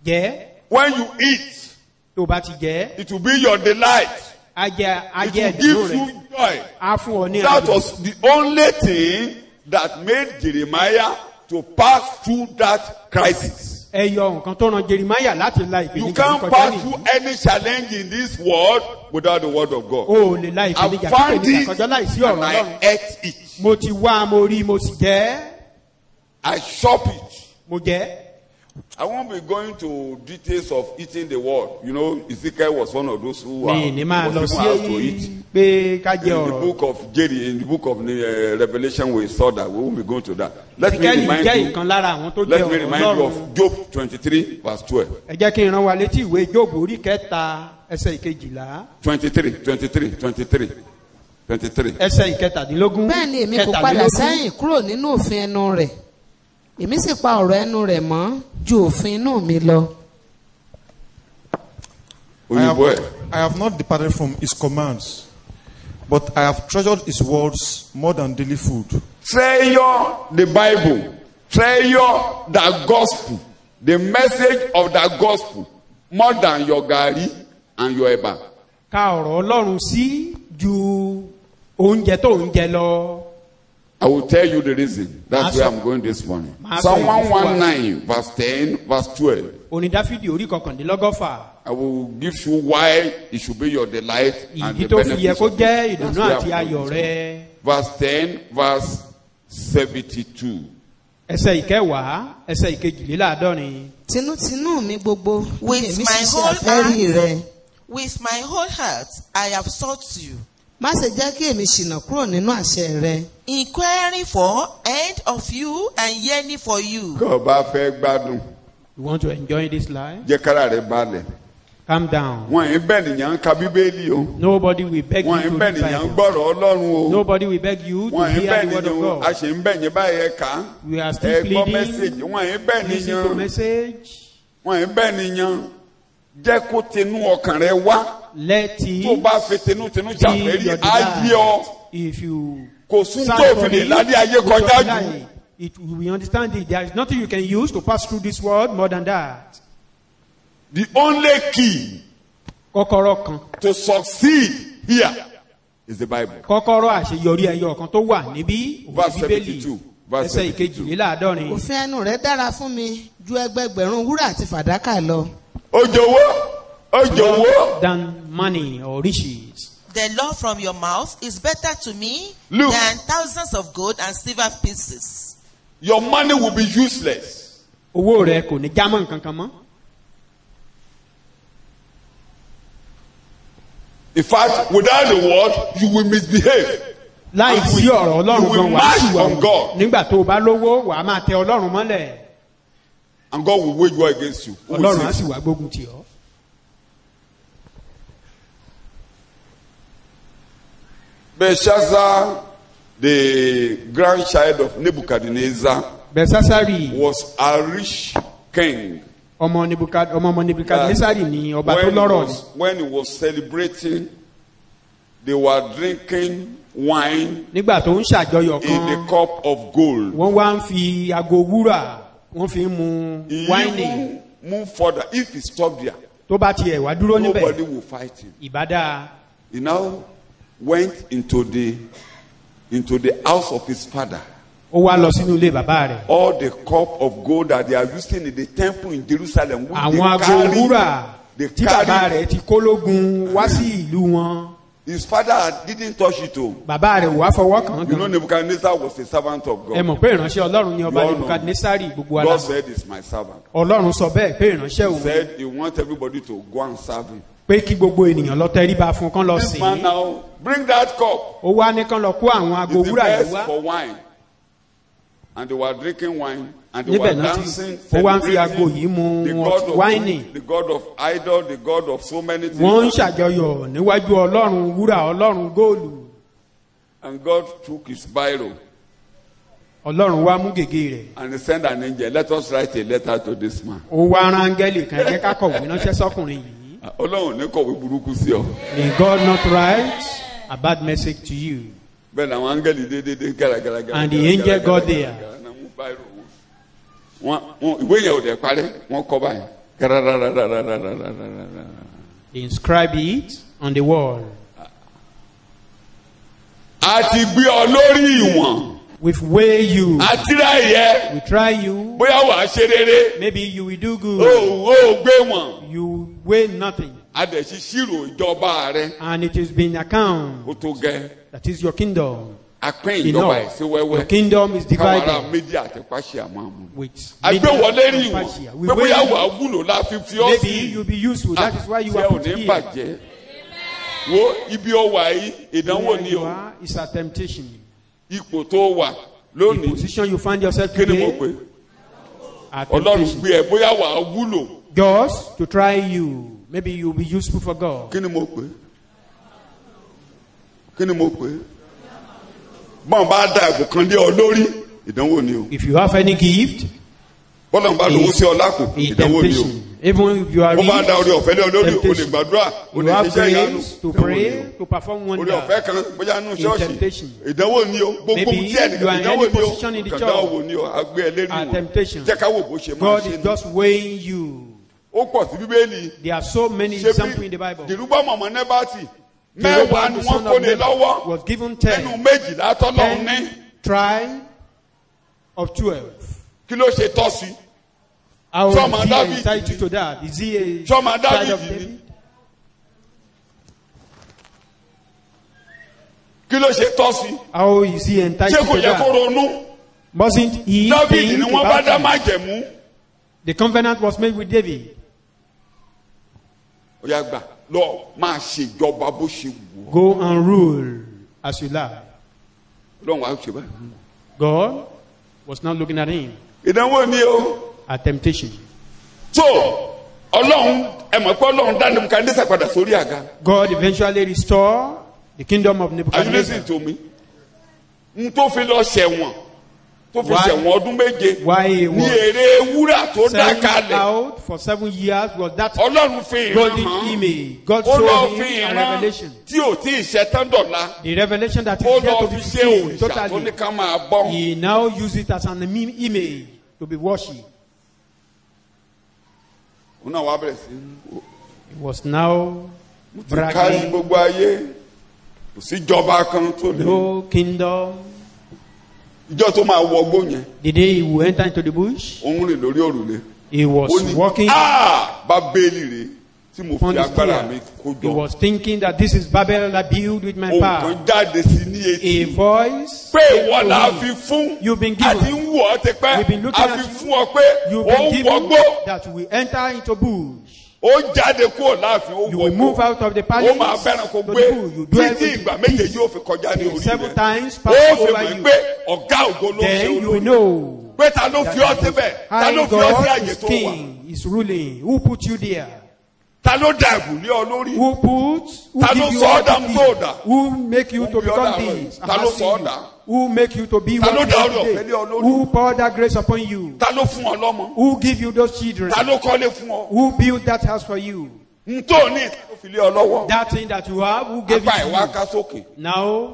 jẹ́. When you eat, Tó o bá ti jẹ́, it will be your delight. á jẹ́ It will ẹ̀dùnnú give rẹ̀. you joy. Á fún ọ ní That ayọ̀. was the only thing that made Jeremiah to pass through that crisis. Ẹyọ nǹkan tó ran Jerimaya láti la You ìpèníjà can't kọjá pass nìyí. through any challenge in this world without the word of God. O ò lè la I ìpèníjà found kípèníjà it kọjá láìsí and ọ̀rọ̀ I Ọlọ́run. ate it. Mo ti wá, mo rí, mo sì jẹ́. I shop it. Mo jẹ́. I won't be going to details of eating the word. You know, Ezekiel was one of those who Mi ní máa lọ was even asked to sí eat. pé ká jẹ In the ọ̀rọ̀. book of Jerry, in the book of Revelation, we saw that. We won't be going to that. Let me Kíkẹ́lì remind jẹ́ you. ìkan lára àwọn tó jẹ Let me ọ̀rọ̀ remind you Ọlọ́run. of Job 23, verse 12. Ẹ jẹ́ kí n rán wa létí ìwé Jóòbù orí kẹta ẹsẹ̀ ìkejìlá 23. ẹsẹ̀ ìkẹtàdínlógún. bẹ́ẹ̀ ni èmi kò padà sẹ́yìn kúrò nínú òfin ẹnu rẹ̀ èmi sì pa ọ̀rọ̀ ẹnu rẹ̀ mọ́ ju òfin inú mi lọ. òyìnbó ẹ̀. I have not departed from his commands, but I have treasured his words more than daily food. Treasure the Bible. Treasure the gospel. The message of the gospel more than your gari and your eba. Ka ọ̀rọ̀ Ọlọ́run sí ju oúnjẹ tó ń jẹ lọ. I will tell you the reason. That's where I'm going this morning. Psalm 119, verse 10, verse 12. Orin Dáfídì orí kọkàndínlọ́gọ́fà. I will give you why it should be your delight and Ìdí the tó fi yẹ benefits kó of jẹ́ it. ìdùnnú That's where àti I'm ayọ̀ going. rẹ. Verse 10, verse 72. Ẹsẹ̀ ìkẹwàá, ẹsẹ̀ ìkejìléláàádọ́rin. tinútinú mi gbogbo With èmi my ṣiṣẹ́ whole àfẹ́rí rẹ. heart, with my whole heart, I have sought you, Má ṣe jẹ́ kí èmi ṣìnà kúrò nínú àṣẹ rẹ. inquiring for end of you and yearning for you. Kọ́ ọ bá fẹ́ gbádùn, You want to enjoy this life? jẹ́ kára rẹ balẹ̀. Calm down. Wọ́n yín bẹ́ẹ̀ nìyẹn ń ka Bíbélì o. Nobody will beg you Wọ́n to yín bẹ́ẹ̀ read nìyẹn ń Bible. gbọ́rọ̀ Ọlọ́run o. Nobody will beg you to Wọ́n yín hear bẹ́ẹ̀ the word of nìyẹn o. A God. ṣe ń bẹ̀ yín báyìí ẹ̀ kà á. We are Ẹ still gbọ́ pleading. mẹ́sẹ̀gì. Wọ́n yín bẹ́ẹ̀ Listen to nìyẹn. message. Wọ́n yín bẹ́ẹ̀ nìyẹn. Jẹ́ kó tinú ọkàn rẹ wá. Let Tó it bá fi tinútinú be ṣàfẹ́rí your ayé ọ. delight. If you Kò sún stand tó for fi lè it, ládé ayé with your kọjá jù. delight, it we understand it. There is nothing you can use to pass through this world more than that. The only key Kọ́kọ́rọ́ kan. to succeed here is the Bible. Kọ́kọ́rọ́ àṣeyọrí ẹyọ kan tó wà níbí òun Verse Bíbélì. 72. Verse Ẹsẹ̀ 72. ìkejìléláàádọ́rin. Òfin ẹnu rẹ dára fún mi ju ẹgbẹgbẹ̀rún wúrà àti fàdákà lọ. Ojowo. Than money or riches. The law from your mouth is better to me Look. than thousands of gold and silver pieces. Your money will be useless. Owó rẹ kò ní jámọ́ nǹkan kan mọ́. In fact, without the word, you will misbehave. Láì sí ọ̀rọ̀ Ọlọ́run You will gan wàá march sì wà on God. nígbà tó o bá lówó wàá máa tẹ Ọlọ́run mọ́lẹ̀. And God will wage war against you. Who will Ọlọ́run á save sì you? wá gbógun tì ọ́. Belshazzar, the grandchild of Nebuchadnezzar, Belsasari was a rich king. ọmọ Nebukadnesari ni ọba tó When he lọ́rọ̀ ni. was- when he was celebrating, they were drinking wine Nígbà tó ń ṣàjọyọ̀ in the kan cup of gold. wọ́n wá ń fi ago wúrà wọ́n fi ń mu He wáìnì. even moved further. If he stopped there, Tó bá tiẹ̀ wá dúró níbẹ̀ nobody will fight him. ìbádá He now went into the house of his father. ó wá lọ sínú ilé bàbá rẹ̀. All the cup of gold that they are using in the temple in Jerusalem, which Àwọn ago wúrà they tí bàbá carry. rẹ̀ ti kó lógun wá sí ìlú wọn. His father didn't touch it. Oh. Bàbá rẹ̀ wá fọwọ́ kàn án You know, gan. Nebuchadnezzar was a servant of Ẹ God. mọ̀ pé ìránṣẹ́ Ọlọ́run ni ọba You all know. Nebukadnesari gbogbo God aláṣẹ. said, "It's my servant." Ọlọ́run sọ bẹ́ẹ̀ pé ìránṣẹ́ He òun said he wants everybody to go and serve him. pé kí gbogbo ènìyàn lọ tẹríba fún kán lọ This sìn man ín. now, bring that cup. Ó wá ní kán lọ kó àwọn ago It's the wúrà yìí best wá. for wine. And they were drinking wine. And they Níbẹ̀ were náà dancing, tí ó wá ń fi ago celebrating yìí mu the God of wáìnì. the God of idol, the God of so many things. Wọ́n ń ṣàjọyọ̀ níwájú Ọlọ́run wúrà Ọlọ́run góòlù. And God took his Bible Ọlọ́run wá mú gègé rẹ̀. and he sent an angel. Let us write a letter to this man. Ó wá rán áńgẹ́lì kan jẹ́ ká kọ̀wé ránṣẹ́ sọ́kùnrin yìí. Ọlọ́run ní kọ̀wé burúkú sí ọ. May God not write a bad message to you. Bẹ́ẹ̀ ni àwọn áńgẹ́lì dédédé gàràgàràgàrà. And the angel got there. Wọ́n ìwé yẹn ò dẹ̀ parẹ́, wọ́n kọ́ báyìí. They inscribe it on the wall. A ti gbé ọ lórí ìwọ̀n. We've weigh you. A ti rà yẹ. We try you. Bóyá wàá ṣe rere. Maybe you will do O good. ò gbé wọn. You weigh nothing. A dẹ̀ ṣí ṣírò ìjọba rẹ. And it has been account. Ó tó gẹ́. That is your kingdom. A pín ìjọba Enough. ẹ̀ sí Your wẹ́wẹ́. kingdom is Káwọn ará divided méjì àti pàṣẹ àmọ́ àmọ́. with A gbé wọlé rí and ìwọ̀n. partial. We Pé weigh bóyá you. wàá wúlò láfi fi ọ́ Maybe sí. you'll be useful. That is why you Ṣé are ò put ní here. bàjẹ́? Wo ibi ó wà yìí ìdánwò Where ni you o. are is a temptation. Ipò tó wà The lónìí. position you find yourself Kí ni mo today, pè? a Ọlọ́run temptation. gbé ẹ bóyá wàá wúlò. Just to try you. Maybe you'll be useful for God. Kí ni mo pè? Kí ni mo pè? Bọ́n bá da ẹ̀bùn kan lé ọ lórí ìdánwò ni o. If you have any gift, Bọ́lá ń bá lówó sí ọ lápò a ìdánwò ni o. temptation. Even if you are Mo bá da orí ọ̀fẹ́ lé olórí, o lè temptation. gbàdúrà, o You lè have ṣiṣẹ́ ìyanu. grace to pray, to perform Orí wonders. ọ̀fẹ́ kan bóyá nínú In ṣọ́ọ̀ṣì. temptation. Ìdánwò ni o. Gbogbo Maybe tí ẹnìkan you are in ìdánwò any ni o. position in the Kàndá church. òwò ni o. Agbé ẹlẹ́rìí Are wọn. temptations. Jẹ́ ká wò bó ṣe máa God ṣe is ni. just weighing you. Ó pọ̀ sí Bíbélì. There are so many Ṣé examples in the bí Bible. Dèrúbọ̀ mọ̀mọ́ Nẹ́bàtì? Mẹ́wàá Jeroboam, ni the wọ́n son kó of lé Nebat, lọ́wọ́. was given Nínú 10. méjìlá tọ́lọ́run ní. 10 tribe of 12. Kí ló ṣe tọ́ sí? How Sọ́mọ is he Dáfídì entitled to that? Is he a Sọ́mọ child of Dáfídì David? ni. Kí ló ṣe tọ́ sí? How is he Ṣé entitled kò to yẹ kó that? ronú? Wasn't he Dáfídì think ni wọ́n bá dá about it? májẹ̀mú. The covenant was made with David. Ó yá gbà lọ máa ṣèjọba bó ṣe wù ọ́. Go and rule as you like. Ọlọ́run wàá ṣe báyìí. God was not looking at him. Ìdánwò ni o. A temptation. So Ọlọ́run ẹ mọ̀ pé Ọlọ́run dá Nebukadneza padà sórí àga. God eventually restored the kingdom of Are you Nebuchadnezzar. listening to me? N tó fi lọ ṣẹ̀wọ̀n tó fi Why? ṣẹ̀wọ̀n ọdún méje Why he ní was èrè wúrà tó dá sent kalẹ̀. out for 7 years was that Ọlọ́run fi ìran golden hàn. image. God Ó lọ showed fi him a ìran revelation. tí ò tí ì ṣe tán dọ̀la. The revelation that Ó is yet lọ to fi be ṣe fulfilled òrìṣà tó totally. ní ká máa bọ́. He now uses it as an image to be worshipped. Òun náà wá bẹ̀rẹ̀ sí. He was now Ti kárí bragging, gbogbo ayé. Kò sí ìjọba kan tó lè. no kingdom. Ìjọ tó máa wọ ọgbó yẹn. The day he will enter into the bush, Òun rìn lórí òrùlé. he was Ó ní walking Bábélì rè tí mo on fi the agbára mi stair. kó He jọ. was thinking that this is Babel I build with my Ohun power. kan jáde sí ní A etí. voice Pé came ìwọ to là á him. fi fún. You've been A ti given. ń wọ̀ ọ́ ti pẹ́. We've been looking A at fi you. fún ọ pé You've ó been ń given wọgbó. that you will enter into bush. Ó jáde kúrò láàfin ó You will move wọgbó. out of the Ó palace máa fẹ́ràn kó to gbé the bush. You dwell títí with ìgbà the méje beast. yóò fi kọjá ní orí 7 rẹ̀. times Ó pass fi over mọ̀ you. pé ọ̀gá ògo ló ṣe Then you will olórí. know Pé ta ló fi ọ́ síbẹ̀? Ta ló how fi ọ́ sí God àyè is tó wà? king, is ruling. Who put you there? Ta ló dàgbù lé ọ lórí? Who Ta ló give you sọ ọ́ all dàmú the tó keys? dà? Who make you to Who be become other this? way? Ta ló sọ ọ́ dà? Who make you to be Ta what ló you dá are orí ọ̀fẹ́ today? lé ọ lórí? Who poured that grace upon you? Ta ló fún ọ lọ́mọ? Who give you those children? Ta ló kọ́lé fún ọ? Who built that house for you? N tó ní ta ló fi lé ọ lọ́wọ́? That thing that you have, who gave it Apá ìwà to ká sókè. you? Now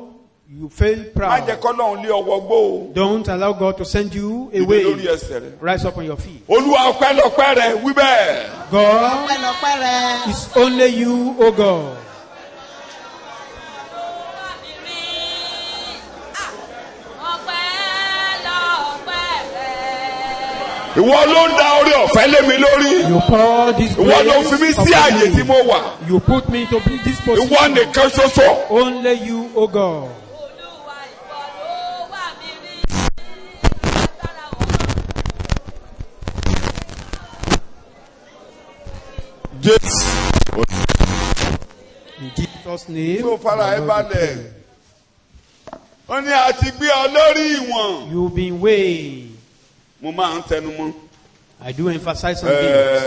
you feel Má jẹ́ proud. kọ́lọ́run lé ọwọ́ gbó o. Don't allow God to send you Ìdè away. lórí ẹsẹ̀ rẹ̀. Rise up on your feet. Olúwa ọpẹ́ lọpẹ́ rẹ̀ wí bẹ́ẹ̀. God, ọpẹ́lọpẹ́ rẹ. it's only you, oh God. Ìwọ ló ń da orí ọ̀fẹ́ lé mi lórí. You pour this Ìwọ ló fi mí grace sí àyè tí upon mo me. wà. You put me into this Ìwọ position. nìkan ṣoṣo. Only you, oh God. Jésù. In Jesus' name. Tó fara ẹ balẹ̀. Wọ́n ní a ti gbé ọ lórí ìwọ̀n. You've been weighed. Mo máa ń tẹnu mọ́. I do emphasize on this.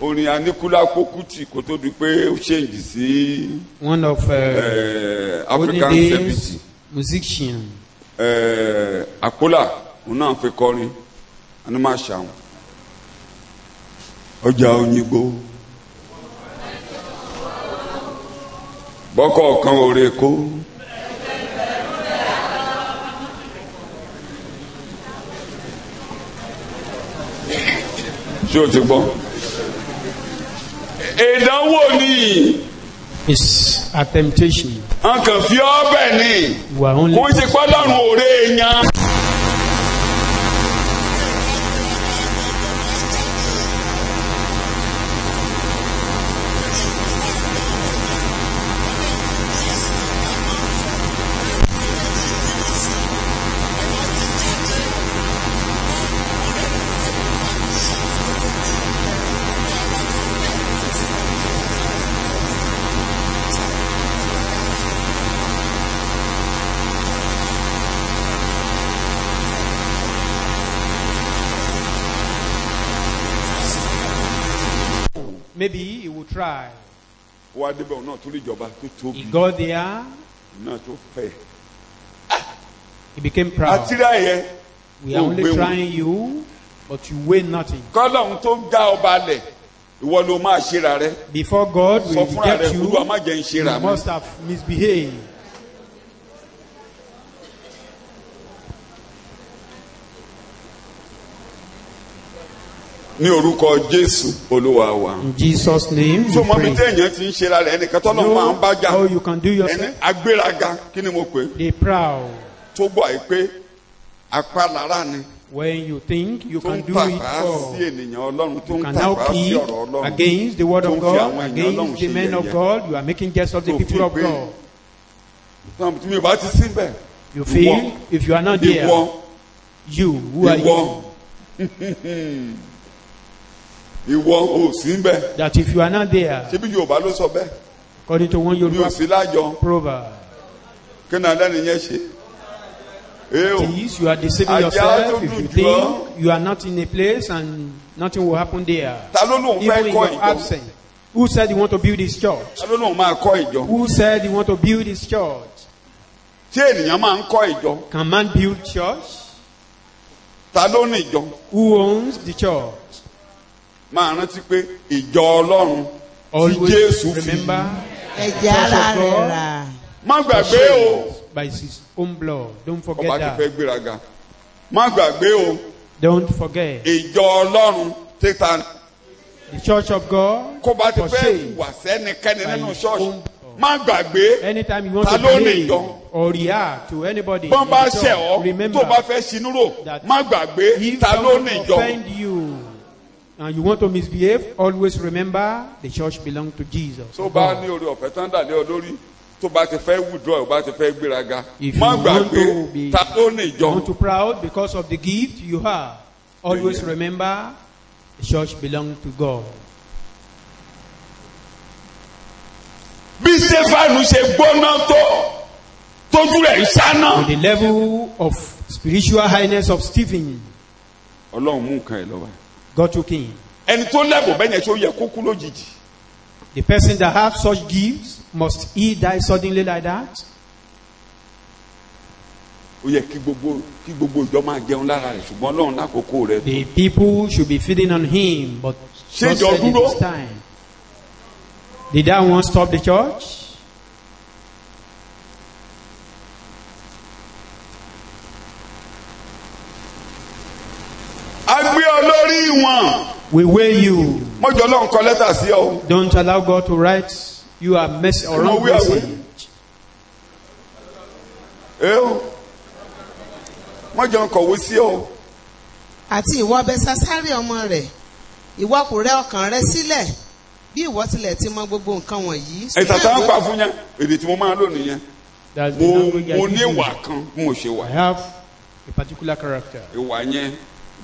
Orin Aníkúlápó Kútì kó tó di pé ó ṣèǹjì sí One of African olden Seventy. days musician. Àpólà òun náà fi kọrin àní máa ṣàwọn. Ọjà Òyìnbó. Bọ́kọ̀ kan òre kó. Ṣé o ti gbọ́? Ìdánwò ni It's a temptation. a kàn fi ọ́ bẹ̀ ni. You are only Kò ń ṣe pé Ọlọ́run òre èèyàn. Maybe he will try. Wá débẹ̀ òun náà tó lè jọba tó tóbi He got there. náà tó fẹ̀. He became proud. Àtìrá yẹn We are ó only gbé wọn. trying you, but you weigh nothing. Kọ́lọ́hún tó ń já ọba lẹ̀ ìwọ ló máa ṣera rẹ. Before God Sọ will fúnra rẹ reject you, Olúwa má jẹ́ ń ṣera you mi. must have misbehaved. Ní orúkọ Jésù Olúwa wa. In Jesus' name, So we mo bí pray. téèyàn ti ń ṣera rẹ ẹnìkan tọ́lọ́ máa ń bá jà. How you can do Ẹni yourself? agbéraga kí ni mo pè é? They proud. Tó gbọ́ àyè pé apá lára ni. When you think you Tó can ń do it tàpá all, sí ènìyàn Ọlọ́run tó ń can now tàpá sí kick ọ̀rọ̀ Ọlọ́run. against the word Tó of ń fi àwọn God, ènìyàn against Ọlọ́run the ṣe men of yẹ̀yẹ́. God. You are making jest of the Tó people fi of pé God. tí mi ò bá ti síbẹ̀. You feel if you are not there, Ìwọ you, who are ìwọ you? ìwọ ò sí bẹ́ẹ̀. That if you are not there, Ṣé bí Yorùbá ló sọ bẹ́ẹ̀? according to one Mi ò Yoruba sí lájọ. proverb, Kí ni adá nìyẹn ṣe? Ee o. is you are deceiving Ajá yourself tó if dùn you jù think ọ́. you are not in a place and nothing will happen there. Ta ló lóun Even fẹ́ in kọ́ your ìjọ? absence. Who said you want to build this church? Ta ló lóun máa kọ́ ìjọ? Who said you want to build this church? Ṣé ènìyàn máa ń kọ́ ìjọ? Can man build church? Ta ló ní ìjọ? Who owns the church? Máa rántí pé ìjọ Ọlọ́run tí Always Jésù fi. remember ẹ̀jẹ̀ ara rẹ̀ rà. Má gbàgbé o. by his own blood. Don't forget Ọba ti that. fẹ́ gbéraga. Má gbàgbé o. Don't forget. Ìjọ Ọlọ́run títa. The church of God Kó bá ti fẹ́ purchased wà sẹ́nikẹ́ni by nínú his ṣọ́ọ̀ṣì. own- Má gbàgbé. Anytime you want Ta to ló ní behave ìjọ? or react to anybody, Bọ́n in bá the ṣẹ̀ church, ọ́ remember tó bá fẹ́ ṣinú rò. that Má gbàgbé if ta ló someone ní ìjọ. offend you and you want to misbehave, always remember the church belongs to Jesus. Tó bá ní orí ọ̀fẹ́ tán dàlẹ́ ọ lórí tó bá ti fẹ́ withdraw ò bá ti fẹ́ gbéraga. If Má you want gbàgbé to be ta ló ní ìjọ. want to proud because of the gift you have, always remember the church belongs to God. Bí Stefanu ṣe gbóná tó tójú rẹ̀ ń sáná. With the level of spiritual highness of Stephen, Ọlọ́run mú nǹkan ẹ̀ lọ́wọ́. God took him. Ẹni tó lẹ́bùn bẹ́ẹ̀ yẹn tó yẹ kó kú lójijì. The person that has such gifts, must he die suddenly like that? Ó yẹ kí gbogbo ìjọ máa jẹun lára rẹ̀ ṣùgbọ́n Ọlọ́run lákòókò rẹ̀ tó. The people should be feeding on him, but Ṣé God ìjọ said it dúró? is time. Did that one stop the church? A gbé ọ lórí wọn. We weigh you. Mọ́jọ́ Ọlọ́run kọ lẹ́tà sí ọ. Don't allow God to write you a message or wrong we are message. Ẹ́ o. Mọ́jọ́ kọ̀wé sí ọ. àti ìwọ Bẹ́sásárì ọmọ rẹ̀ ìwọ kò rẹ ọkàn rẹ sílẹ̀ bí ìwọ tilẹ̀ ti mọ gbogbo nǹkan wọ̀nyí. Ẹ̀sà tá ń pa fún yẹn èdè tí mo máa ń lò nìyẹn. That's the Mo language I mo ní give you. ìwà kan bí mo ṣe wà. I have a particular character. Ìwà yẹn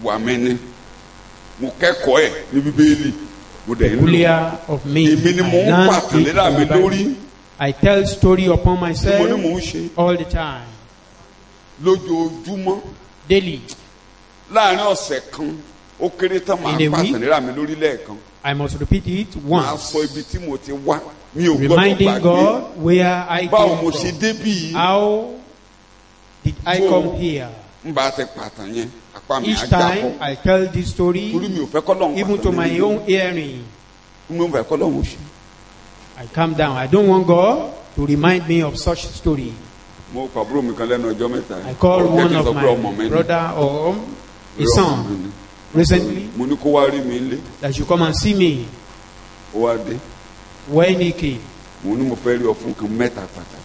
wà mí ni. Mo kẹ́kọ̀ọ́ ẹ̀ ní Bíbélì. Mo dẹ̀ ń lò. Peculiar of me. Èmi ni I mò ń learned pàtàn it léra from mi the Bible. lórí. I tell story upon Mo ní mò myself ń ṣe all the time, lójoojúmọ́. daily. Láàárín ọ̀sẹ̀ kan ó kéré tán máa In a week? pàtàn léra mi lórí lẹ́ẹ̀kan. I must repeat it Máa once, sọ ibi tí mo ti wá. Mi ò gbọ́dọ̀ reminding gbàgbé. God where I Báwo mo came ṣe from. débí yìí. How did I Bó- come here? N bá ti pàtàn yẹn apá mi á Each já time bọ̀. I tell this story, Torí mi ò fẹ́ kọ́lọ́hún even to pàtàn my lórí. own hearing, Mi ò fẹ́ kọ́lọ́hún ṣe. I calm down. I don't want God to remind me of such story. Mo pàbúrò mi kan lẹ́nu ọjọ́ mẹ́ta. I called Ó jẹ́ one kí n of sọ pé ọmọ mi my ni. brother or a Pé ọmọ mi son ni. recently Mo ní kó wá rí mi lé. that you come and see me. Ó wá dé. When he came, Mo ní mo fẹ́ rí ọ fún kan mẹ́ta pàtàkì.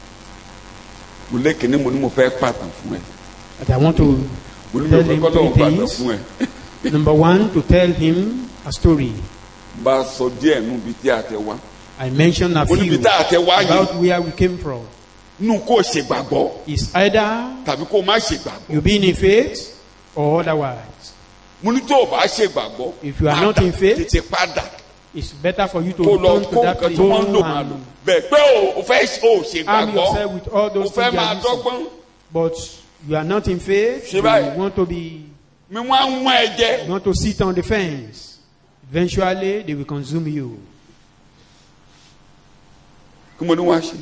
Mo lékè ní mo ní mo fẹ́ pàtàn fún ẹ. that I want to Mo ní mi ò tell fẹ́ him kọ́lọ́hún three pàtàn things. fún ẹ. Number one, to tell him a story. Bá a sọ díẹ̀ nù bí tí a tẹ wá. I mentioned a Mo ní bí few tá a tẹ wá yìí. about where we came from. Nù kó o ṣègbàgbọ́ It's either tàbí kó o má ṣègbàgbọ́. you being in faith or otherwise. Mo ní tó o bá ṣègbàgbọ́. If you are not in faith, tètè padà. It's better for you to Kó lọ return kó to that nǹkan place tí wọ́n ń lò máa lò. and Bẹ́ẹ̀ pé o fẹ́ o arm ṣègbàgbọ́. yourself with all O those fẹ́ things you máa are using. dọ́gbọ́n. But you are not in faith. Ṣé You báyìí? want to be, Mi wọ́n á mú ẹ jẹ. you want to sit on the fence. Eventually, they will consume you. Kí mo ní wá ṣe.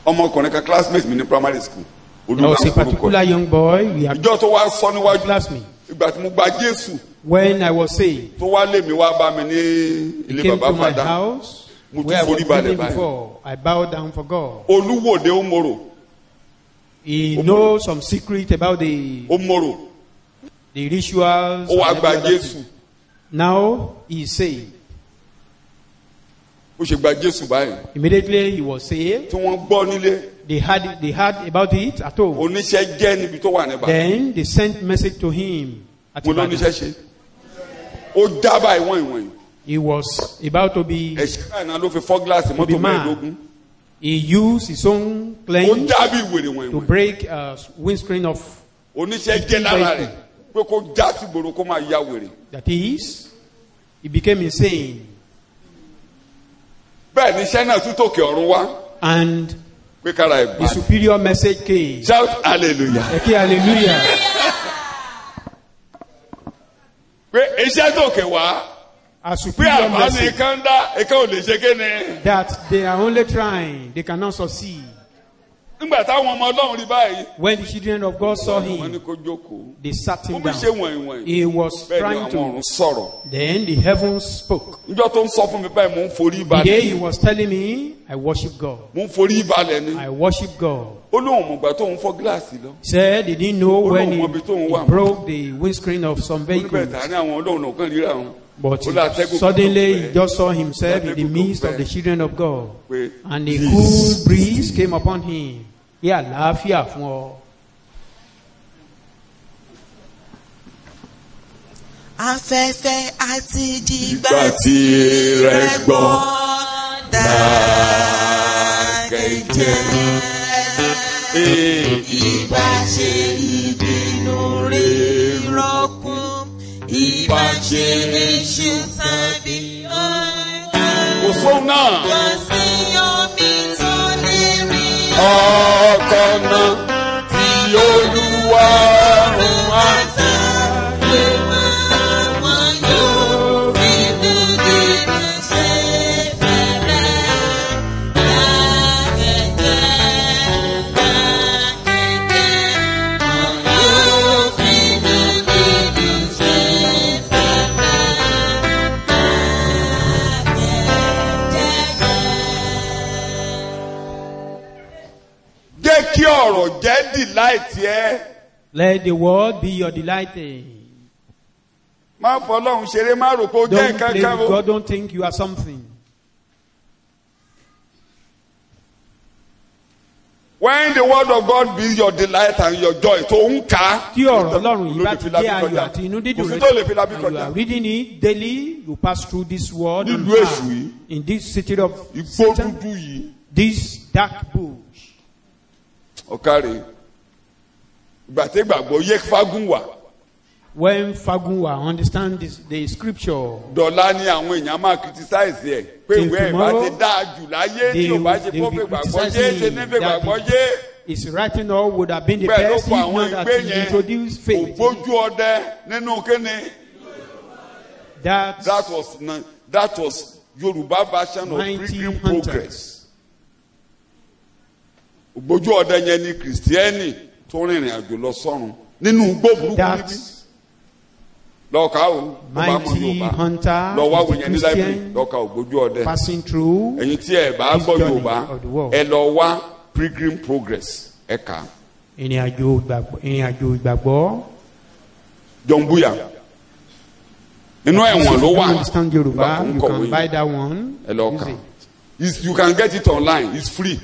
Ọmọkùnrin kan classmate mi ní primary school. There was a particular young boy. We have Ìjọ tó wá sọ níwájú. classmate. ìgbà tí mo gba Jésù When I was saved, tó wá lé mi wá bá mi ní he ilé came bàbá to my fada house mo where I tún was forí balẹ̀ living báyìí. before. I bowed down for God. Olúwòde Omoro He knows some secret about the rituals. ó wá and gba every other Jésù. thing. Now he is saved. Ó ṣe gba Jésù báyìí Immediately he was saved. tí wọ́n gbọ́ nílé They heard about it at home. oníṣẹ́ jẹ́ níbi tó wà níbà. Then they sent message to him at Mo ló níṣẹ́ Ibadan. ṣe. Ó já báyìí wọ́n ìwọ̀nyí. He was about to be Ẹ̀ṣẹ̀ báyìí náà ló fi fọ́ gíláàsì mọ́tò be mad. mẹ́ẹ̀ẹ́dógún. He used his own Ó plane já bí ìwèrè to wọ̀nyí. break a windscreen of, Oníṣẹ́ jẹ́ lára rẹ̀ pé kó já sí gbòòrò kó máa ya wèrè. that is, he became insane. Bẹ́ẹ̀ ni iṣẹ́ náà tún tòkè ọ̀run wá And pé kára ẹ̀ the bá. superior message came. Shout hallelujah. Okay, hallelujah. Pé iṣẹ́ tòkè wá A pé superior àbá ni message kan dá ẹ̀ka ò lè ṣe kéne. that they are only trying, they cannot succeed. Nígbà táwọn ọmọ Ọlọ́run rí báyìí. When the children of God saw Wọ́n ní him, kó jókòó. they sat Ó him bí ṣe down. wọ̀nyí wọ̀nyí. He was Bẹ́ẹ̀ ni trying àwọn to. ọ̀run sọ̀rọ̀. Then the heavens spoke. Níjọ́ tó ń sọ fún mi báyìí mò ń forí The day he balẹ̀. was telling me, I worship God. Mò ń forí balẹ̀ ni. I worship God. Ó lóun mọ̀gbà tó ń fọ́ gíláàsì lọ. He said he didn't know when he Olóhùn broke the windscreen of some Ó ní bẹ́ẹ̀ vehicles. tà ní àwọn Ọlọ́run náà kàn ríra wọn. But Ó látẹ́gùn suddenly kan he tó just saw himself in the Látẹ́gùn midst tó of the fẹ́. children of God. Pé And a cool breeze came upon him. He àlàáfíà fún ọ. Afẹ́fẹ́ àti dìgbà ìgbà tí rẹ̀ gbọ́ dákẹ́jẹ́. Ìbá ṣe ìbínú rí rọ́kùn, ìbá ṣe léṣu tàbí ọ̀gá. kò sóhun náà. Kò sí omi tó lè rí Ọkọ̀ náà tí Olúwa rún wá. wọn yóò rí lóde ṣe fẹ́rẹ̀. Dákẹ́jẹ́, dákẹ́jẹ́, wọn yóò rí lóde ṣe Jẹ́ kí ọ̀rọ̀ jẹ́ dìláìtì ẹ. Let the word be your delight. Má fọlọ́run ṣeré má rò pé ó jẹ́ Don't play kankan with o. God. Don't think you are something. When the word of God be your delight and your joy tó ń kà. Tí ọ̀rọ̀ Ọlọ́run yìí ló bá lè ti fi dé lábí ayọ̀ kọjá. àti inú Kò dídùn sí rẹ, tó lè fi lábí and you kọjá. are reading it daily, you pass through this world and Nílùú èṣù yìí. in this city of Igbó Satan, dúdú yìí. this dark bush. Ọ̀kàrẹ̀. Ìgbà tí gbàgbọ́ yé fagún wà. When Fagunwa understand the scripture, Dọ̀la ni àwọn èèyàn máa criticize ẹ̀. Pé Till ìwé ẹ̀ bá tomorrow, ti dáa jù láyé tí ò bá ṣe they kó will be fẹ́ gbàgbọ́ criticizing yé ṣe ní fẹ́ that gbàgbọ́ yé. his writing all would have been the Bẹ́ẹ̀ ló best if kọ àwọn not that ìgbé he yẹn. introduced faith. Ògbójú ọdẹ nínú kíni. That That was Yorùbá version of mighty Pilgrim hunters. Progress. Ògbójú ọdẹ yẹn ni Kìrìsìtẹ́nì tó rìnrìn àjò lọ sọ́run nínú igbó burúkú níbí. That Lọ́ọ̀ká o, tó bá mọ̀ mighty Yorùbá. hunter Lọ wá is the wòyẹn ní láìpẹ́ Christian lọ́ọ̀ká ògbójú ọdẹ. passing through Ẹ̀yin tí ẹ̀ bá this gbọ́ journey Yorùbá, of the world. ẹ lọ wá Pilgrim Progress ẹ kà á. ìrìn àjò ìgbàgbọ́. John Buya. Inú ẹ̀wọ̀n ló If you wà. understand Yoruba, Nígbà tó ń you kọ̀wé can yìí. buy that one. Ẹ lọ Use kà. it. You can get it online. It's free.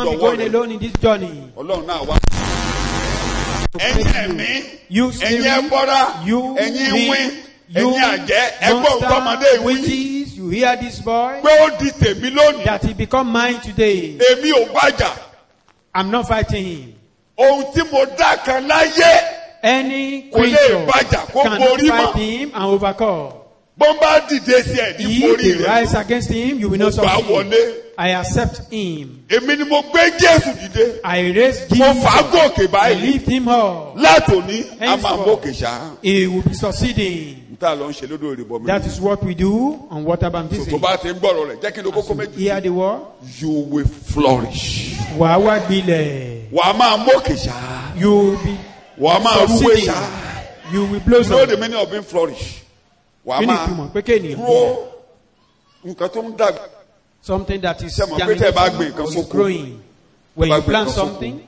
not be dọ̀wọ́ going rẹ̀. alone in this journey. Ọlọ́run náà wá. Ẹ̀yin ẹ̀mí, You ẹ̀yin spirit, ẹ̀bọra, you ẹ̀yin wind, wín, you ẹ̀yin àjẹ́, ẹgbọ́n tọmọdé monster, wí. witches, you hear this boy? Pé ó di tèmi lónìí. That he become mine today. Èmi ò gbàjà. I'm not fighting him. Ohun tí mo dá kan láyé. Any Kò lè creature bàjà kó cannot borí fight mọ́. him and overcome. Bọ́mbà dìde sí ẹ̀ ní If borí they rẹ̀. rise against him, you will Mo not gbà succeed. wọlé. I accept him. Èmi ni mo gbé Jésù dìde. I raise Mo Jesus. fà á gòkè I báyìí. lift him up. Látòní, a máa Henceforth, mókè ṣá. he will be succeeding. Níta lọ ń ṣe lódò ìrìbọ mi. That is what we do on water Tó baptism. bá ti ń gbọ́rọ̀ rẹ̀, jẹ́ kí n lo kókó méjì. Hear the word. You will flourish. Wàá wá gbilẹ̀. Wà á máa mókè ṣá. You will be Wà á máa rúwé succeeding. ṣá. You will You know blossom. the meaning of being flourish. Wà á Kí ni máa ìtumọ̀ pé kéènì grow. Nǹkan tó ń dàgbà. something that is Ṣé mo pé tẹ́ ẹ bá gbé germinating nǹkan or is sóko? growing. When bá you gbé plant nǹkan sóko. something,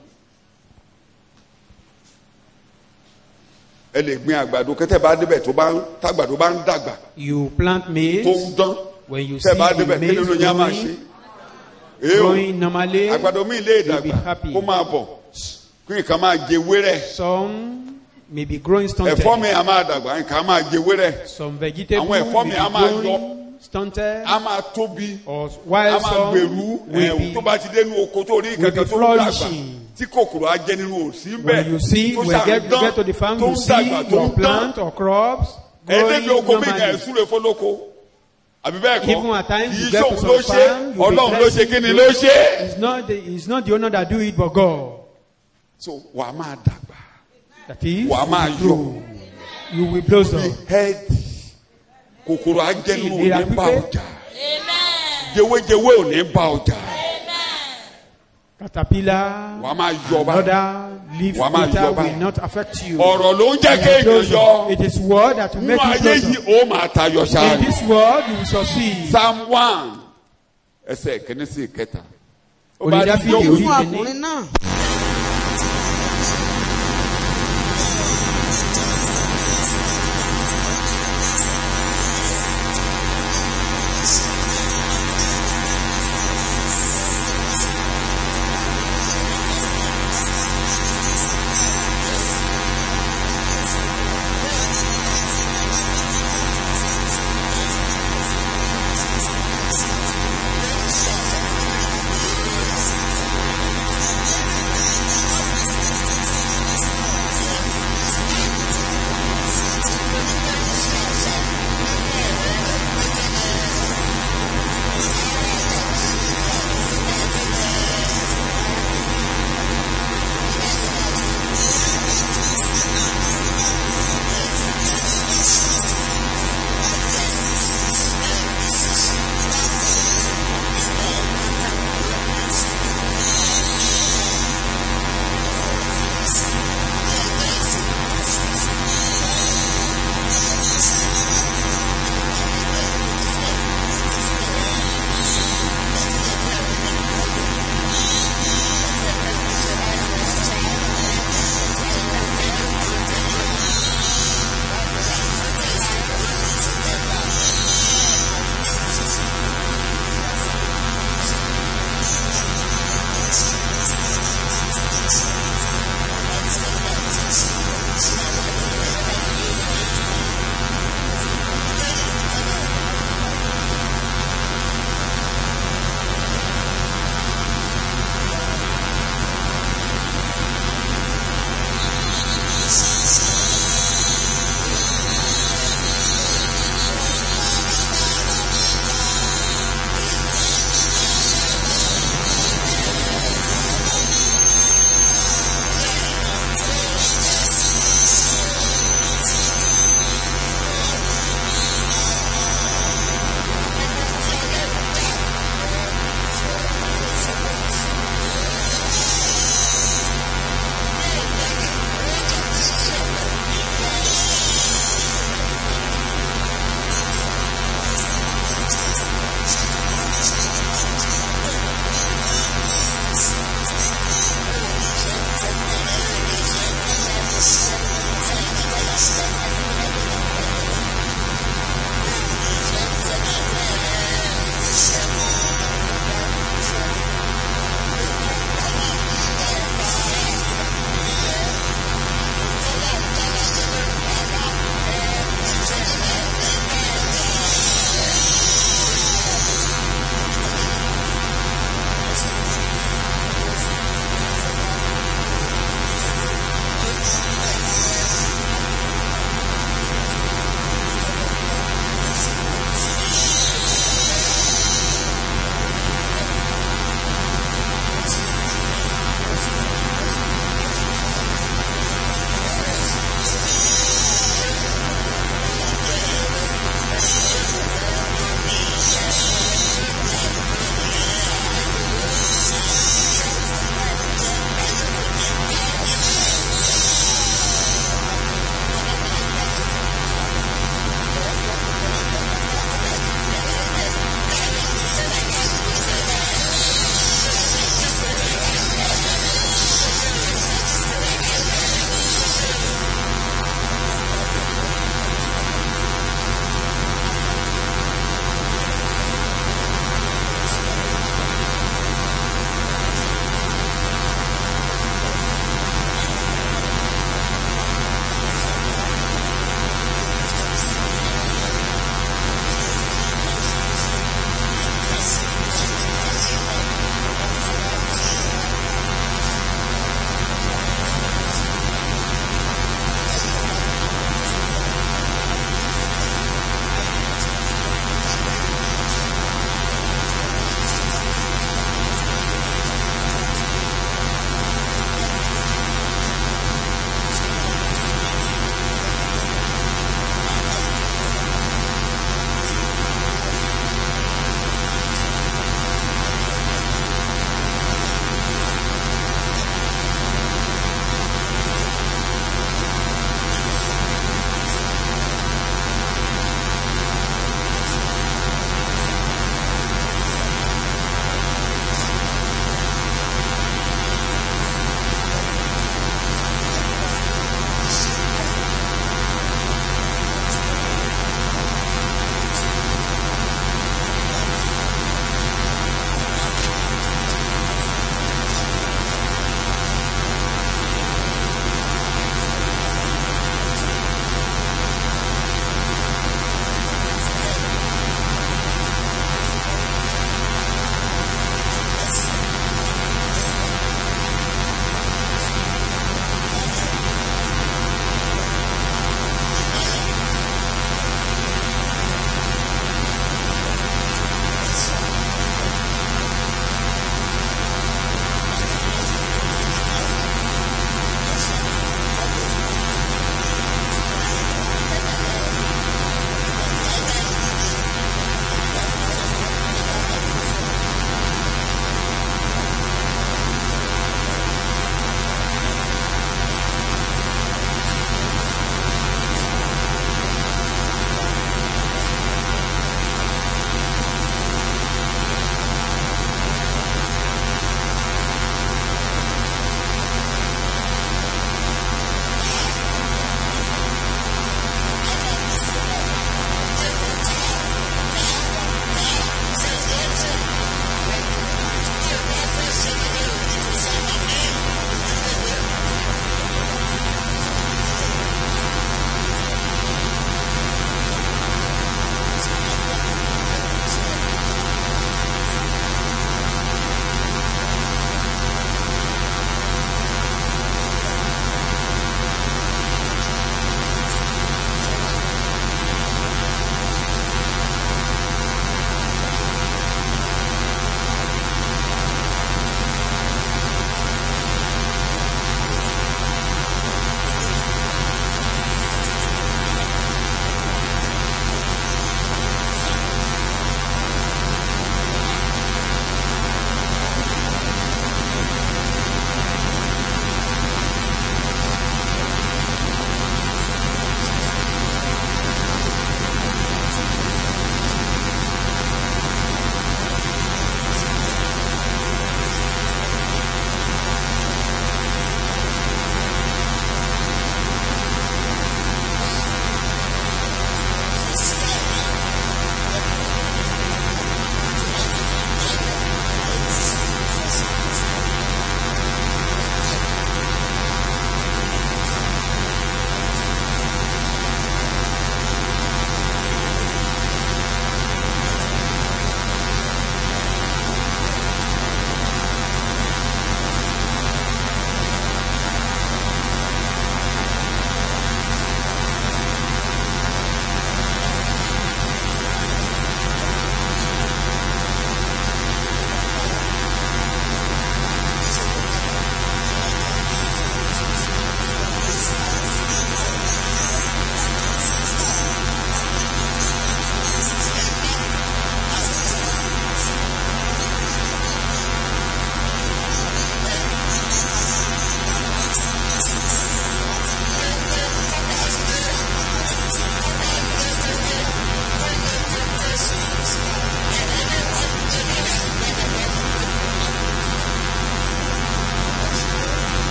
Ẹ lè gbin àgbàdo kẹ́tẹ́ bá débẹ̀ tó bá ń tàgbàdo bá ń dàgbà you plant tó maize. ń dán. When you see Tẹ́ bá the débẹ̀ kí maize nínú yẹn á máa ṣe. growing, Èèwọ̀ growing normally, àgbàdo mi lè you'll be dàgbà happy. kó máa bọ̀ kí nǹkan máa jẹ wérẹ̀. Some may be growing stunted. Ẹ̀fọ́ mi á máa dàgbà nǹkan á máa jẹ wérẹ̀. Some vegetables Àwọn ẹ̀fọ́ may mi be á máa yọ. growing stunted. Á máa tóbi. Or A while máa some gbèrú will tó be, bá ti dénú oko tó rí will kankan be tó ń dàgbà flourishing. tí kòkòrò á jẹ nínú òsì ń bẹ̀ when you see, tó when you ṣàǹdán get to the farm, tó you ń see dàgbà tó your ń dán. plant or crops growing Ẹ̀ẹ́dẹ́gbẹ̀ oko mi kà ẹ̀ normally. súre fọlọ́kọ. Àbí bẹ́ẹ̀ Even at kọ́ times kì you í get ṣòun to ló some ṣe farm, you'll be Ọlọ́run ló ṣe blessed. kí ni ló ṣe. It's not the owner that do it, but God. So wàá máa dàgbà. That is, Wàá máa you will grow. You will blossom. Head kòkòrò á jẹ nínú Ìlera òní bá pípé. ọjà. Jewéjewé ò ní bá ọjà. Caterpillar, Wàá máa yọ bá. another leaf Wàá máa eater yọ bá. will not affect you. Ọ̀rọ̀ ló ń jẹ́ You kéèyàn will blossom. yọ. It is word that will Nínú make you ayé blossom. yìí ó máa tayọ In ṣáà. this world, you will succeed. Psalm 1 ẹsẹ̀ kìíní sí ìkẹta. Ó bá Onídàáfídì ti yọ orí fún kìíní. ọkùnrin náà.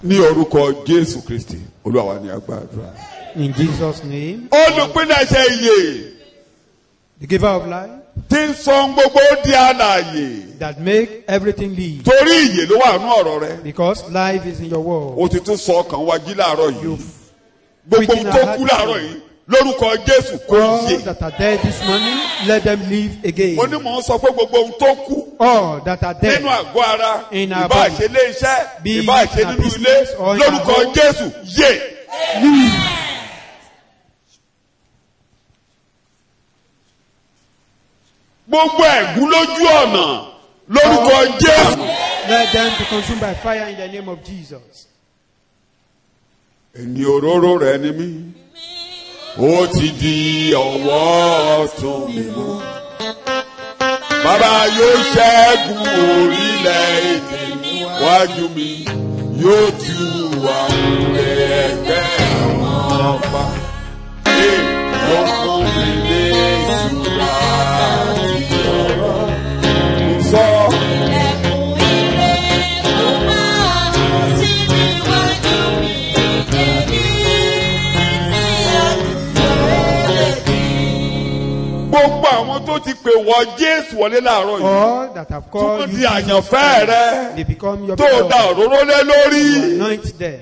ní orúkọ Jésù Kristi Olúwa wa ní agbàdúrà. In Jesus' name, olùpilẹ̀ṣẹ̀ ìyè the giver of life, tí ń sọ gbogbo di àlàyé. that make everything live. torí ìyè ló wà nú ọ̀rọ̀ rẹ. Because life is in your word. o ti tún sọ ọkàn wa jí láàárọ̀ yìí. You've gbogbo ohun tó kú láàárọ̀ yìí lórúkọ Jésù kò all yè. that are dead this morning, let them live again. mo ní mò ń sọ pé gbogbo ohun tó kú All that are dead nínú àgọ́ ara in our ìbá body, ṣe ilé iṣẹ́ be ìbá it ṣe in our nínú ilé business or in our lórúkọ home, Jésù yè. gbogbo ẹ̀gún lójú ọ̀nà lórúkọ Jésù. let them be consumed by fire in the name of Jesus. ẹni òróró rẹ ni mí ó ti di ọwọ́ ọ̀tún mi mú. bàbá yóò ṣẹ́gun orílẹ̀-èdè níwájú mi yóò tú àwọn ẹgbẹ́ àwọn ọba. yóò fún mi ní ìṣúra àti ọ̀rọ̀ sọ. gbogbo àwọn tó ti pè wọ Jésù wọlé láàárọ̀ yìí All that have tó called di you àyànfẹ́ rẹ they become your tó da beloved. òróró lé lórí. Anoint them.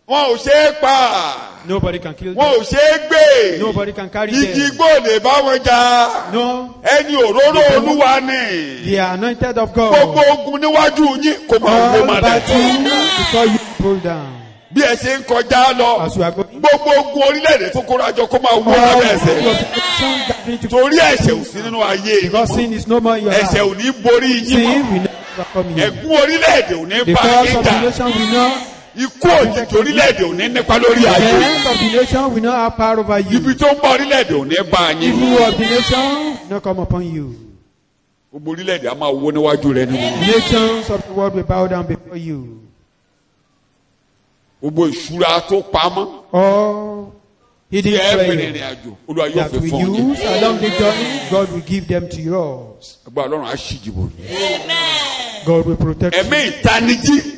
wọn ò ṣe é pa Nobody can kill wọn them. ò ṣe é gbé Nobody can carry igi them. igbó lè bá wọn jà No, ẹni òróró Olúwa ni they are anointed of gbogbo God. ogun níwájú yín kò máa All wó máa battle dẹ̀. before you pull down. bí ẹ ṣe ń kọjá lọ As you are going, gbogbo ogun orílẹ̀-èdè tó kóra jọ kó máa wó all lábẹ́ ẹsẹ̀ your situation gathering to torí ẹ̀ṣẹ̀ ò sí nínú ayé because sin is no more in your ẹ̀ṣẹ̀ life. ò ní borí yín Sin mọ́ will never overcome you. ẹ̀gún orílẹ̀-èdè ò ní The bá cause yín of jà the nation will not. ikú òjijì orílẹ̀-èdè ò ní nípa lórí The ayé end of the nation will not have power over ibi you. tó ń bá orílẹ̀-èdè ò ní bá yín Evil of the nation will not come upon you. gbogbo orílẹ̀-èdè á máa wó níwájú rẹ nínú Nations of the world will bow down before you. gbogbo ìṣúra tó pamọ́ All tí hidden ẹ fi rìnrìn treasure àjò Olúwa yóò that fi we fún yín use along the journey, God will give them to yours. agbára Ọlọ́run á ṣì jìbò God will protect ẹ̀mí you. ìtanijí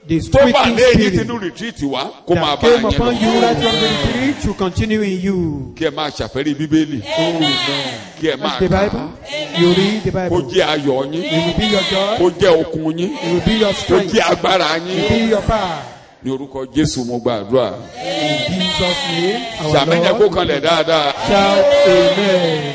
The tó bá speaking lé yín spirit sínú rìtírìtì wá kó máa that bá came yín upon you lọ right from the retreat to continue in you. kí ẹ máa ṣàfẹ́rí bíbélì kí ẹ máa The kà á Bible, you read the kó Bible. jẹ́ ayọ̀ yín It will be your joy. kó jẹ́ okun yín It will be your kó strength. jẹ́ agbára It yín will be your power. ní orúkọ Jésù mo gbàdúrà In Jesus' name, our sàmẹ́yẹ kó Lord, kanlẹ̀ dáadáa. shout amen.